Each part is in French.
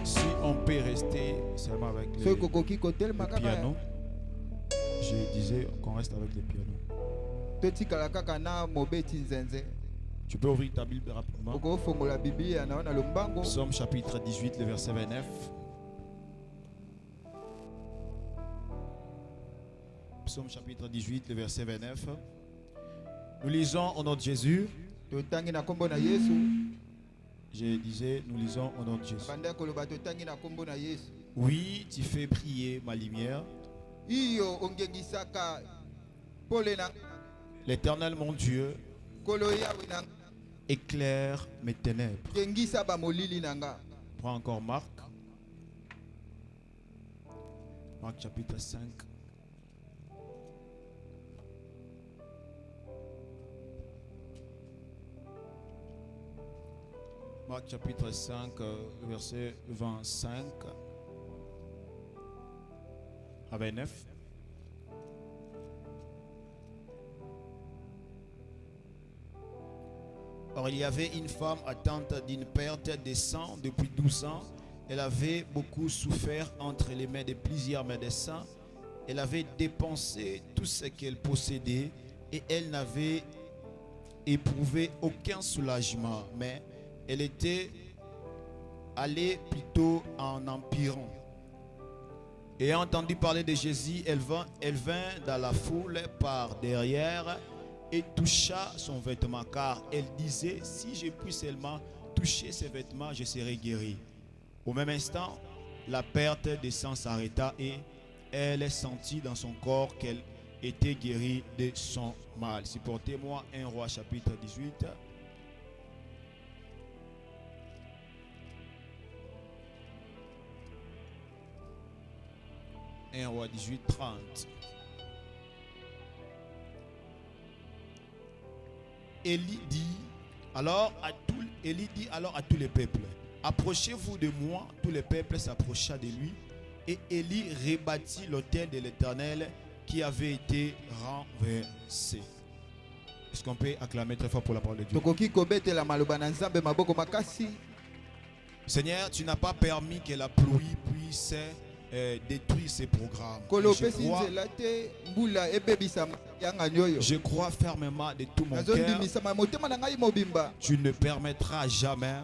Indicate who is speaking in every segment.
Speaker 1: Si on peut rester seulement avec le piano, je disais qu'on reste avec le piano. Tu peux ouvrir ta Bible rapidement. Psaume chapitre 18, le verset 29. Psaume chapitre 18, le verset 29. Nous lisons au nom de Jésus. Je disais, nous lisons au nom de Jésus. Oui, tu fais briller ma lumière. L'Éternel mon Dieu éclaire mes ténèbres. Prends encore Marc. Marc chapitre 5. Marc chapitre 5, verset 25 à 29. Or, il y avait une femme atteinte d'une perte de sang depuis 12 ans. Elle avait beaucoup souffert entre les mains de plusieurs médecins. Elle avait dépensé tout ce qu'elle possédait et elle n'avait éprouvé aucun soulagement. Mais elle était allée plutôt en empirant. Ayant entendu parler de Jésus, elle vint dans la foule par derrière et toucha son vêtement, car elle disait, si je puis seulement toucher ses vêtements, je serai guérie. Au même instant, la perte de sang s'arrêta et elle sentit dans son corps qu'elle était guérie de son mal. Supportez-moi 1 Roi chapitre 18. 1 Roi 18, 30. Élie dit alors à tous les peuples, approchez-vous de moi. Tous les peuples s'approcha de lui et Élie rebâtit l'autel de l'Éternel qui avait été renversé. Est-ce qu'on peut acclamer très fort pour la parole de Dieu? Seigneur, tu n'as pas permis que la pluie puisse détruire ces programmes. Je crois fermement de tout mon cœur. Tu ne permettras jamais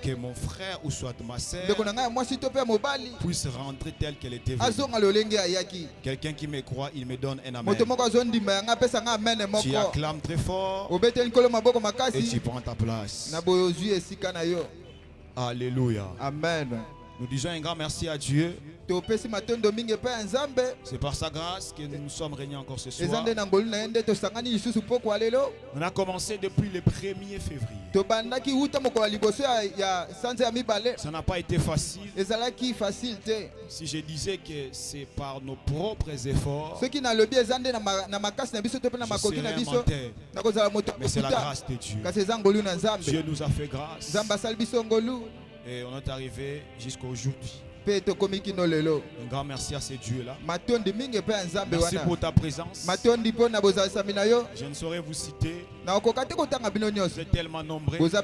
Speaker 1: que mon frère ou soit ma sœur puisse rentrer tel qu'elle était venue. Quelqu'un qui me croit, il me donne un amen. Tu acclames très fort et tu prends ta place. Alléluia.
Speaker 2: Amen.
Speaker 1: Nous disons un grand merci à Dieu. C'est par sa grâce que nous sommes réunis encore ce soir. On a commencé depuis le 1er février. Ça n'a pas été facile. Si je disais que c'est par nos propres efforts, je serais un menteur. Mais c'est la grâce de Dieu. Dieu nous a fait grâce. Et on est arrivé jusqu'à aujourd'hui. Un grand merci à ces dieux-là. Merci pour ta présence. Je ne saurais vous citer. Vous êtes tellement nombreux. Ça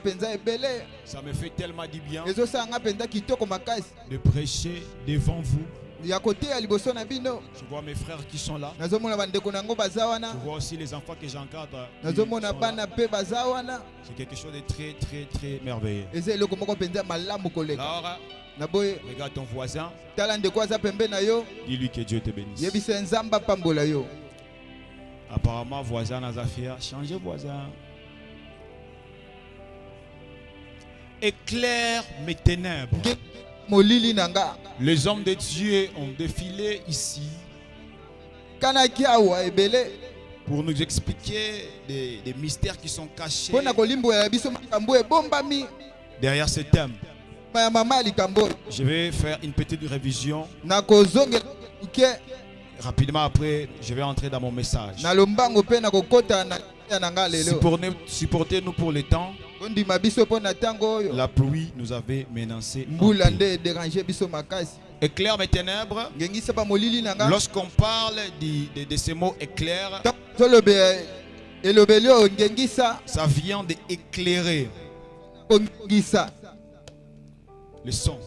Speaker 1: me fait tellement du bien de prêcher devant vous. Je vois mes frères qui sont là. Je vois aussi les enfants que j'encadre. C'est quelque chose de très très très merveilleux. Alors, regarde ton voisin. Dis-lui que Dieu te bénisse. Apparemment, voisin Nazafia, changez voisin. Éclaire mes ténèbres. Les hommes de Dieu ont défilé ici pour nous expliquer des mystères qui sont cachés derrière ce thème. Je vais faire une petite révision. Rapidement après, je vais entrer dans mon message. Supportez-nous pour le temps. La pluie nous avait menacé. Éclaire mes ténèbres. Lorsqu'on parle de ces mots éclair, ça vient d'éclairer. Le son.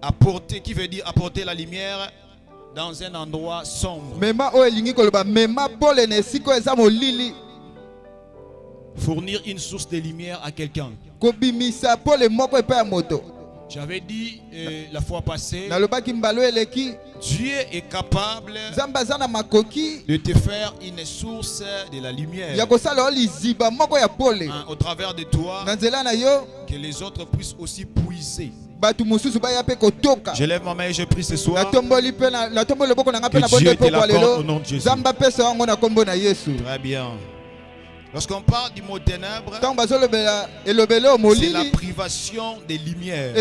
Speaker 1: Apporter, qui veut dire apporter la lumière dans un endroit sombre. Fournir une source de lumière à quelqu'un. J'avais dit la fois passée, Dieu est capable de te faire une source de la lumière au travers de toi, que les autres puissent aussi puiser. Je lève ma main et je prie ce soir que Dieu te l'accorde au nom de Jésus. Très bien. Lorsqu'on parle du mot ténèbres, c'est la privation des lumières.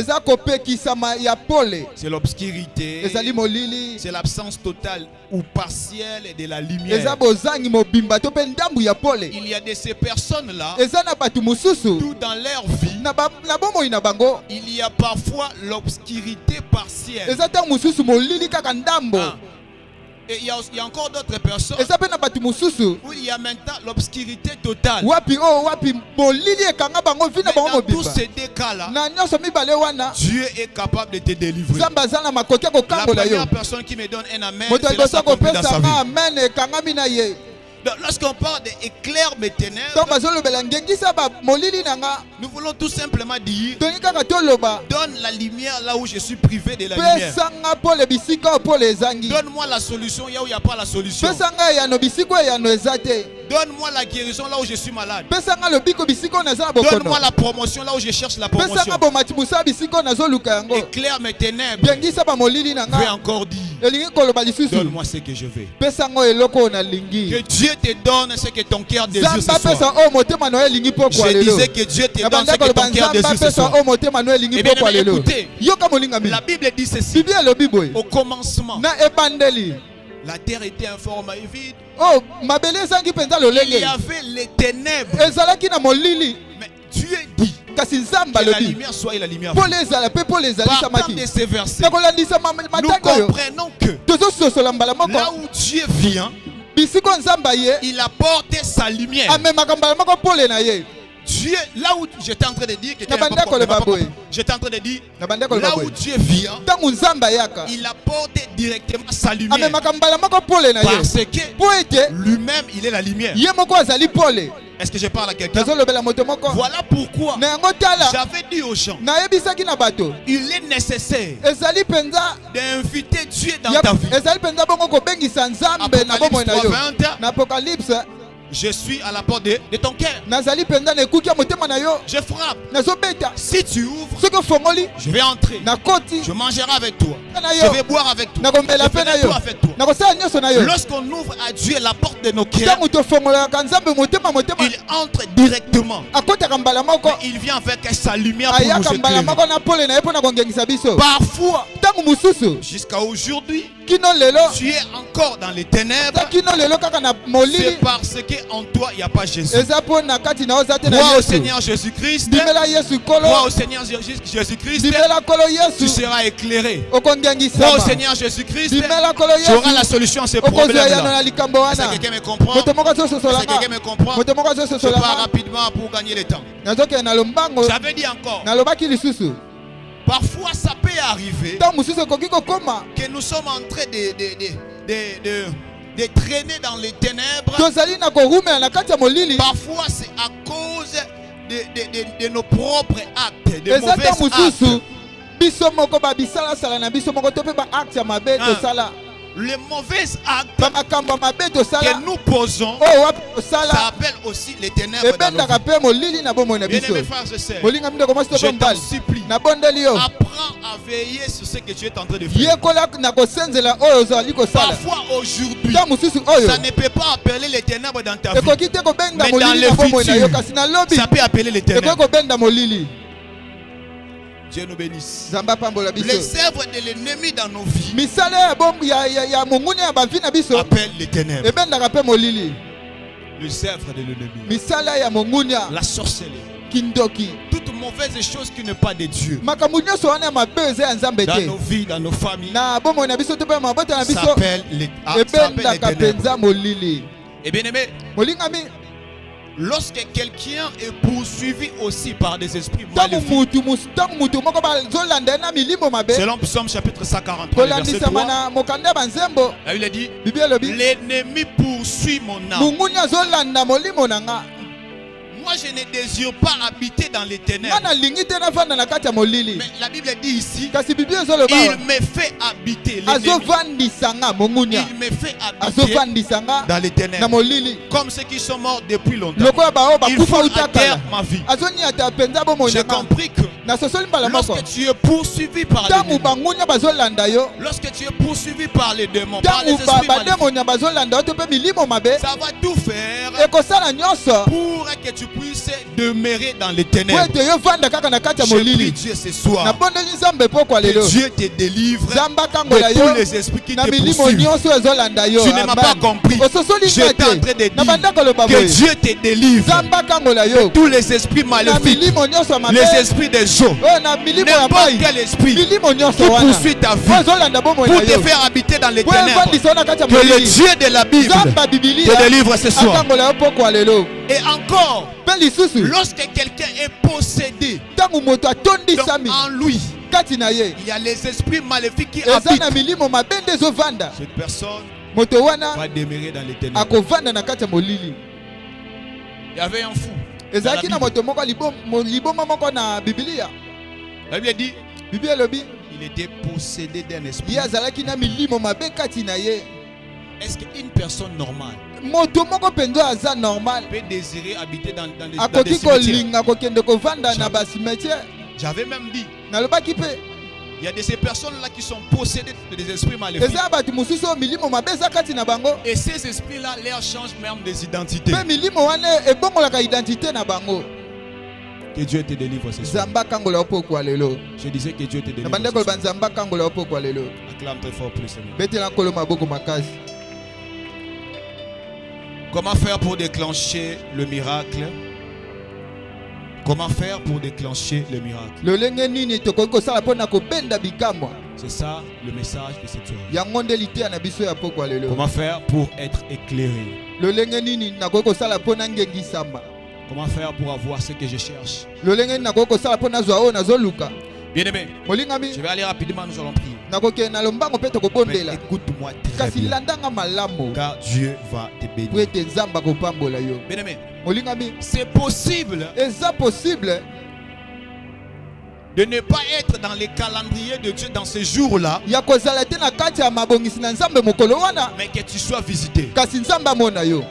Speaker 1: C'est l'obscurité. C'est l'absence totale ou partielle de la lumière. Il y a de ces personnes-là, tout dans leur vie, il y a parfois l'obscurité partielle. Et il y a encore d'autres personnes où il y a maintenant l'obscurité totale. Mais dans tous ces deux cas-là, Dieu est capable de te délivrer. La première personne qui me donne un amen, c'est là s'accomplit dans sa vie. Lorsqu'on parle d'éclair mes ténèbres, nous voulons tout simplement dire: donne la lumière là où je suis privé de la lumière. Donne-moi la solution là où il n'y a pas la solution. Donne-moi la guérison là où je suis malade. Donne-moi la promotion là où je cherche la promotion. Éclaire mes ténèbres. Je vais encore dire: donne-moi ce que je veux. Que Dieu te donne ce que ton cœur désire ce soir. Je disais que Dieu te donne ce que ton cœur désire ce soir. Et bien écoutez, la Bible dit ceci: au commencement, la terre était informe et vide. Il y avait les ténèbres. Mais Dieu dit que la lumière soit et la lumière. Partant de ces versets, nous comprenons que là où Dieu vient, il apporte sa lumière. Dieu, là où j'étais en train de dire, j'étais en train de dire, là où Dieu vient, il apporte directement sa lumière. Parce que lui-même, il est la lumière. Est-ce que je parle à quelqu'un? Voilà pourquoi j'avais dit aux gens, il est nécessaire d'inviter Dieu dans ta vie. Apocalypse 3:20, je suis à la porte de ton cœur. Je frappe. Si tu ouvres, je vais entrer. Je mangerai avec toi. Je vais boire avec toi. Je ferai tout avec toi. Lorsqu'on ouvre à Dieu la porte de nos cœurs, il entre directement. Mais il vient avec sa lumière pour nous éclairer. Parfois, jusqu'à aujourd'hui, tu es encore dans les ténèbres. C'est parce qu'en toi il n'y a pas Jésus. Crois au Seigneur Jésus-Christ. Crois au Seigneur Jésus-Christ. Tu seras éclairé. Crois au Seigneur Jésus-Christ. Tu auras la solution à ces problèmes-là. Est-ce que quelqu'un me comprend? Est-ce que quelqu'un me comprend? Je pars rapidement pour gagner le temps. J'avais dit encore, parfois ça peut arriver que nous sommes en train de traîner dans les ténèbres. Parfois c'est à cause de nos propres actes, de mauvais actes. Les mauvais actes que nous posons, ça appelle aussi les ténèbres dans nos vies. Bien-aimés frères et sœurs, je t'en supplie, apprends à veiller sur ce que tu es en train de faire. Parfois aujourd'hui, ça ne peut pas appeler les ténèbres dans ta vie, mais dans le futur, ça peut appeler les ténèbres. Dieu nous bénisse. Les œuvres de l'ennemi dans nos vies appellent les ténèbres. Les œuvres de l'ennemi, la sorcellerie, toute mauvaise chose qui n'est pas de Dieu dans nos vies, dans nos familles, ça appelle les ténèbres. Et bien aimé, Lorsque quelqu'un est poursuivi aussi par des esprits
Speaker 2: Tangu
Speaker 1: maléfiques,
Speaker 2: mutu moko bazolanda na milimo mabe.
Speaker 1: selon Psaume chapitre 143, verset 3,
Speaker 2: Kolandisama na mokanda banzembo.
Speaker 1: la Bible dit,
Speaker 2: Bible elobi.
Speaker 1: l'ennemi poursuit mon âme.
Speaker 2: Mungunya zolanda molimo nanga.
Speaker 1: Moi, je ne désire pas habiter dans les ténèbres.
Speaker 2: Ngana lingi te na vanda na kati ya molili.
Speaker 1: Mais la Bible dit ici,
Speaker 2: Kasi Bible ezoloba.
Speaker 1: il me fait habiter l'ennemi.
Speaker 2: Azovandisanga mungunya.
Speaker 1: Il me fait habiter
Speaker 2: Azovandisanga
Speaker 1: dans les
Speaker 2: na
Speaker 1: ténèbres.
Speaker 2: molili.
Speaker 1: Comme ceux qui sont morts depuis longtemps.
Speaker 2: Lokola bao
Speaker 1: Il
Speaker 2: bakufa
Speaker 1: faut
Speaker 2: utakala.
Speaker 1: terre ma vie.
Speaker 2: Azonia ta penza bo
Speaker 1: J'ai
Speaker 2: monaka.
Speaker 1: compris que
Speaker 2: Na sosoli mbala moko.
Speaker 1: lorsque tu es poursuivi par
Speaker 2: Tangu
Speaker 1: l'ennemi,
Speaker 2: bangunya bazolanda yo.
Speaker 1: lorsque tu es poursuivi par les démons, par les
Speaker 2: Tangu
Speaker 1: esprits maléfiques,
Speaker 2: bademonya bazolanda yo to pe milimo mabe.
Speaker 1: ça va tout faire
Speaker 2: Ekosala nyonso.
Speaker 1: pour que tu puisses demeurer dans les ténèbres.
Speaker 2: Wete yo vanda kaka na kati ya
Speaker 1: Je prie
Speaker 2: molili.
Speaker 1: Dieu ce
Speaker 2: Na
Speaker 1: soir
Speaker 2: bondeli nzambe pokwa
Speaker 1: que
Speaker 2: lelo.
Speaker 1: Dieu te délivre
Speaker 2: Zamba kangola
Speaker 1: de
Speaker 2: yo.
Speaker 1: tous les esprits qui
Speaker 2: Na
Speaker 1: te
Speaker 2: milimo
Speaker 1: poursuivent.
Speaker 2: nyonso ezolanda yo.
Speaker 1: Tu ne m'as pas compris.
Speaker 2: Ososoli
Speaker 1: J'étais en train de
Speaker 2: ngate. Na banda
Speaker 1: dire
Speaker 2: koloba
Speaker 1: que
Speaker 2: boye.
Speaker 1: Dieu te délivre
Speaker 2: Zamba kangola yo.
Speaker 1: tous les esprits
Speaker 2: Na
Speaker 1: maléfiques,
Speaker 2: milimo nyonso mabe.
Speaker 1: les esprits des eaux,
Speaker 2: Oh na milimo ya
Speaker 1: n'importe
Speaker 2: bai.
Speaker 1: quel esprit
Speaker 2: Milimo
Speaker 1: qui
Speaker 2: nyonso wana.
Speaker 1: poursuit ta vie
Speaker 2: Ozolanda bomo
Speaker 1: pour
Speaker 2: ya
Speaker 1: te
Speaker 2: yo.
Speaker 1: faire habiter dans les
Speaker 2: Po
Speaker 1: ténèbres.
Speaker 2: evandisa na kati ya
Speaker 1: Que le
Speaker 2: molili.
Speaker 1: Dieu de la Bible
Speaker 2: Zamba Bibilia.
Speaker 1: te délivre ce soir.
Speaker 2: Akangola yo pokwa lelo.
Speaker 1: Et encore,
Speaker 2: Pe lisusu.
Speaker 1: lorsque quelqu'un est possédé,
Speaker 2: Tangu moto
Speaker 1: donc
Speaker 2: atondisami
Speaker 1: en lui,
Speaker 2: kati na ye.
Speaker 1: il y a les esprits maléfiques qui
Speaker 2: Eza
Speaker 1: habitent.
Speaker 2: na milimo mabe nde ezovanda.
Speaker 1: Cette personne
Speaker 2: Moto wana
Speaker 1: va demeurer dans les ténèbres.
Speaker 2: akovanda na kati ya molili.
Speaker 1: Il y avait un fou. Dans la
Speaker 2: Ezalaki na
Speaker 1: Bible.
Speaker 2: moto moko liboma moko na Biblia.
Speaker 1: La Bible dit
Speaker 2: Bible elobi
Speaker 1: il était possédé d'un esprit.
Speaker 2: ye azalaki na milimo mabe kati na ye.
Speaker 1: Est-ce qu'une personne normale
Speaker 2: Moto moko penza aza normal.
Speaker 1: peut désirer habiter dans des
Speaker 2: Akoki
Speaker 1: cimetières?
Speaker 2: kolinga kokende kovanda na basimetiere.
Speaker 1: J'avais même dit,
Speaker 2: Nalobaki pe
Speaker 1: il y a de ces personnes-là qui sont possédées des esprits maléfiques.
Speaker 2: eza bato mosusu oyo milimo mabe eza kati na bango.
Speaker 1: Et ces esprits-là leur changent même des identités.
Speaker 2: Pe milimo wana ebongolaka identité na bango.
Speaker 1: Que Dieu te délivre ce soir.
Speaker 2: Nzambe akangola yo pokwa lelo.
Speaker 1: Je disais que Dieu te
Speaker 2: Na
Speaker 1: délivre
Speaker 2: bande
Speaker 1: ce
Speaker 2: koloba
Speaker 1: soir.
Speaker 2: nzambe akangola yo pokwa lelo.
Speaker 1: Acclame très fort pour le Seigneur.
Speaker 2: Betela nkolo maboko makasi.
Speaker 1: Comment faire pour déclencher le miracle? Comment faire pour déclencher le miracle?
Speaker 2: Lolenge nini tokoki kosala mpona kobenda bikamwa.
Speaker 1: C'est ça le message de cette soirée.
Speaker 2: Yango nde liteya na biso ya pokwa lelo.
Speaker 1: Comment faire pour être éclairé?
Speaker 2: Lolenge nini nakoki kosala mpona ngengisama.
Speaker 1: Comment faire pour avoir ce que je cherche?
Speaker 2: Lolenge nini nakoki kosala mpona zwa oyo nazoluka.
Speaker 1: Bien-aimé,
Speaker 2: Molingami
Speaker 1: je vais aller rapidement, nous allons prier.
Speaker 2: nakoki na lombango mpe
Speaker 1: Mais
Speaker 2: tokobondela.
Speaker 1: écoute-moi très
Speaker 2: Kasi
Speaker 1: bien,
Speaker 2: landanga malamu
Speaker 1: car Dieu va te
Speaker 2: po
Speaker 1: bénir.
Speaker 2: ete nzambe akopambola yo.
Speaker 1: Bien-aimé,
Speaker 2: Molingami
Speaker 1: c'est possible
Speaker 2: eza possible
Speaker 1: de ne pas être dans les calendriers de Dieu dans ces jours-là,
Speaker 2: ya kozala te na kati ya mabongisi na nzambe mokolo wana.
Speaker 1: mais que tu sois visité.
Speaker 2: Kasi nzambe amona yo.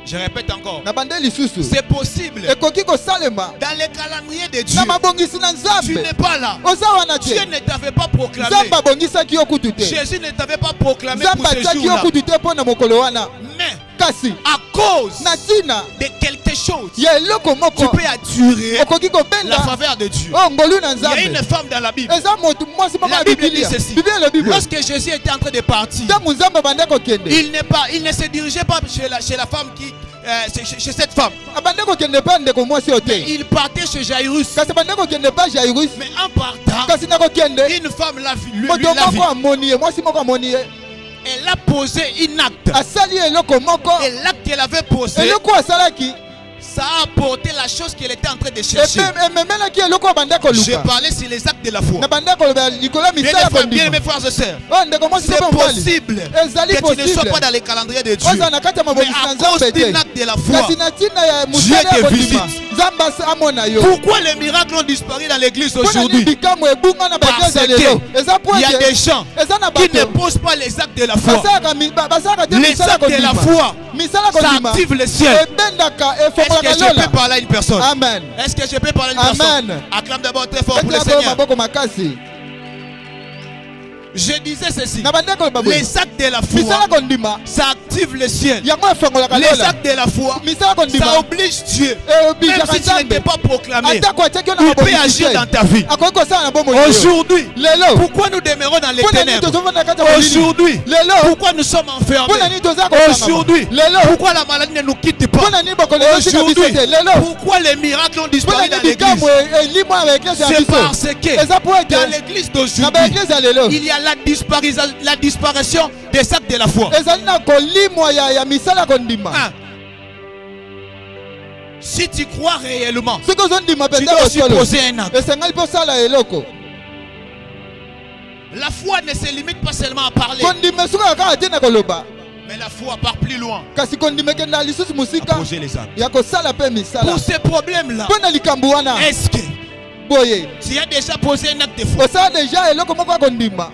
Speaker 1: Je répète encore,
Speaker 2: Na bande lisusu
Speaker 1: c'est possible
Speaker 2: ekoki kosalema
Speaker 1: dans les calendriers de Dieu.
Speaker 2: na mabongisi na
Speaker 1: Tu
Speaker 2: nzambe.
Speaker 1: n'es pas là.
Speaker 2: Oza wana
Speaker 1: Dieu
Speaker 2: te.
Speaker 1: ne t'avait pas proclamé.
Speaker 2: Nzambe abongisaki yo kutu te.
Speaker 1: Jésus ne t'avait pas proclamé
Speaker 2: Nzambe
Speaker 1: pour ce
Speaker 2: atiaki yo
Speaker 1: jour-là.
Speaker 2: kutu te mpo na mokolo wana.
Speaker 1: Mais
Speaker 2: Kasi
Speaker 1: à cause
Speaker 2: na ntina
Speaker 1: de quelque chose,
Speaker 2: ya eloko
Speaker 1: tu
Speaker 2: moko
Speaker 1: peux attirer
Speaker 2: okoki
Speaker 1: la
Speaker 2: kobenda
Speaker 1: faveur de Dieu.
Speaker 2: oyo ngolu na
Speaker 1: Il y a une
Speaker 2: nzambe.
Speaker 1: femme dans la Bible.
Speaker 2: Eza moto mwasi moko
Speaker 1: La
Speaker 2: na
Speaker 1: Bible dit
Speaker 2: Biblia.
Speaker 1: ceci.
Speaker 2: Biblia elobi boye.
Speaker 1: Lorsque Jésus était en train de partir,
Speaker 2: Ntango nzambe abande kokende
Speaker 1: il ne se dirigeait pas chez la femme chez cette femme.
Speaker 2: abande kokende mpe ndeko mwasi oyo te.
Speaker 1: Il partait chez Jairus.
Speaker 2: Kasi abande kokende mpe Jairus.
Speaker 1: Mais en partant,
Speaker 2: Kasi na kokende
Speaker 1: une femme l'a vu. Lui
Speaker 2: moto
Speaker 1: l'a vu.
Speaker 2: moko amoni ye, mwasi moko amoni ye.
Speaker 1: Elle a posé une acte.
Speaker 2: Asali eloko moko.
Speaker 1: Et l'acte qu'elle avait posé,
Speaker 2: Eloko asalaki
Speaker 1: ça a apporté la chose qu'elle était en train de chercher.
Speaker 2: ememelaki eloko abande
Speaker 1: J'ai
Speaker 2: koluka.
Speaker 1: parlé sur les actes de la foi.
Speaker 2: Na bande koloba likolo ya
Speaker 1: Bien
Speaker 2: misala
Speaker 1: mes
Speaker 2: kondima.
Speaker 1: frères et sœurs,
Speaker 2: Oh ndeko mwasi
Speaker 1: c'est
Speaker 2: mpe mobali.
Speaker 1: possible
Speaker 2: Ezali
Speaker 1: que tu ne sois
Speaker 2: possible.
Speaker 1: pas dans les calendriers de Dieu.
Speaker 2: Oza na kati ya
Speaker 1: Mais
Speaker 2: mabongisi na
Speaker 1: à cause
Speaker 2: nzambe
Speaker 1: d'un
Speaker 2: te.
Speaker 1: acte de la foi,
Speaker 2: Kasi na ntina ya
Speaker 1: Dieu
Speaker 2: mosala
Speaker 1: te
Speaker 2: ya kondima
Speaker 1: visite.
Speaker 2: nzambe amona yo.
Speaker 1: pourquoi les miracles ont disparu dans l'église
Speaker 2: Mpona nini
Speaker 1: aujourd'hui?
Speaker 2: bikamwa ebunga na
Speaker 1: Parce
Speaker 2: baeglise ya lelo. Eza po
Speaker 1: qu'il y a des
Speaker 2: ete
Speaker 1: gens
Speaker 2: eza na
Speaker 1: qui ne
Speaker 2: bato
Speaker 1: posent pas les actes de la foi.
Speaker 2: basalaka te
Speaker 1: Les
Speaker 2: misala
Speaker 1: actes de la
Speaker 2: kondima.
Speaker 1: foi,
Speaker 2: Misala
Speaker 1: ça
Speaker 2: kondima
Speaker 1: active le ciel.
Speaker 2: ebendaka
Speaker 1: Est-ce que
Speaker 2: efongolaka
Speaker 1: je peux
Speaker 2: lola.
Speaker 1: parler à une personne?
Speaker 2: Amen.
Speaker 1: Est-ce que je peux parler à une
Speaker 2: Amen.
Speaker 1: personne? Acclame d'abord très fort pour le
Speaker 2: Betela
Speaker 1: Seigneur.
Speaker 2: maboko makasi.
Speaker 1: Je disais ceci.
Speaker 2: Na bande koloba boye.
Speaker 1: Les actes de la
Speaker 2: Misala
Speaker 1: foi,
Speaker 2: kondima
Speaker 1: ça active le ciel.
Speaker 2: yango efongolaka
Speaker 1: Les
Speaker 2: lola.
Speaker 1: actes de la foi,
Speaker 2: Misala
Speaker 1: ça
Speaker 2: kondima
Speaker 1: oblige Dieu. Même
Speaker 2: ebijaka
Speaker 1: si tu n'étais
Speaker 2: nzambe.
Speaker 1: pas proclamé,
Speaker 2: Atako atiaki yo na
Speaker 1: il peut
Speaker 2: mabongisi
Speaker 1: agir
Speaker 2: te.
Speaker 1: dans ta vie.
Speaker 2: Akoki kosala na bomoi oyo.
Speaker 1: Aujourd'hui,
Speaker 2: Lelo.
Speaker 1: pourquoi nous demeurons dans les
Speaker 2: Mpona nini
Speaker 1: ténèbres?
Speaker 2: tozovanda na kati ya molili.
Speaker 1: Aujourd'hui,
Speaker 2: Lelo.
Speaker 1: pourquoi nous sommes
Speaker 2: Mpona
Speaker 1: enfermés?
Speaker 2: nini toza kosangama.
Speaker 1: Aujourd'hui,
Speaker 2: Lelo.
Speaker 1: pourquoi la maladie ne nous quitte pas?
Speaker 2: Mpona nini bokono ezosika biso
Speaker 1: Aujourd'hui,
Speaker 2: te. Lelo.
Speaker 1: pourquoi les miracles ont disparu
Speaker 2: Mpona
Speaker 1: dans
Speaker 2: nini
Speaker 1: l'église?
Speaker 2: bikamwa elimwa ya eglise ya
Speaker 1: C'est
Speaker 2: biso.
Speaker 1: parce que
Speaker 2: Eza po ete
Speaker 1: dans l'église
Speaker 2: na
Speaker 1: d'aujourd'hui,
Speaker 2: baeglise ya lelo
Speaker 1: il y a la disparition des actes de la foi.
Speaker 2: ezali na kolimwa ya misala kondima.
Speaker 1: Ah. Si tu crois réellement,
Speaker 2: soki ozondima
Speaker 1: tu
Speaker 2: mpenza
Speaker 1: dois aussi
Speaker 2: bosolo
Speaker 1: poser un acte.
Speaker 2: esengeli mpo osala eloko.
Speaker 1: La foi ne se limite pas seulement à parler,
Speaker 2: Kondima soki kaka te na koloba,
Speaker 1: mais la foi part plus loin.
Speaker 2: kasi kondima ekenda lisusu
Speaker 1: À
Speaker 2: mosika
Speaker 1: poser les actes.
Speaker 2: ya kosala mpe misala.
Speaker 1: Pour ces problèmes-là,
Speaker 2: Mpo na likambo wana
Speaker 1: est-ce que
Speaker 2: boye
Speaker 1: tu as déjà posé un acte de foi?
Speaker 2: osala deja eloko moko ya kondima.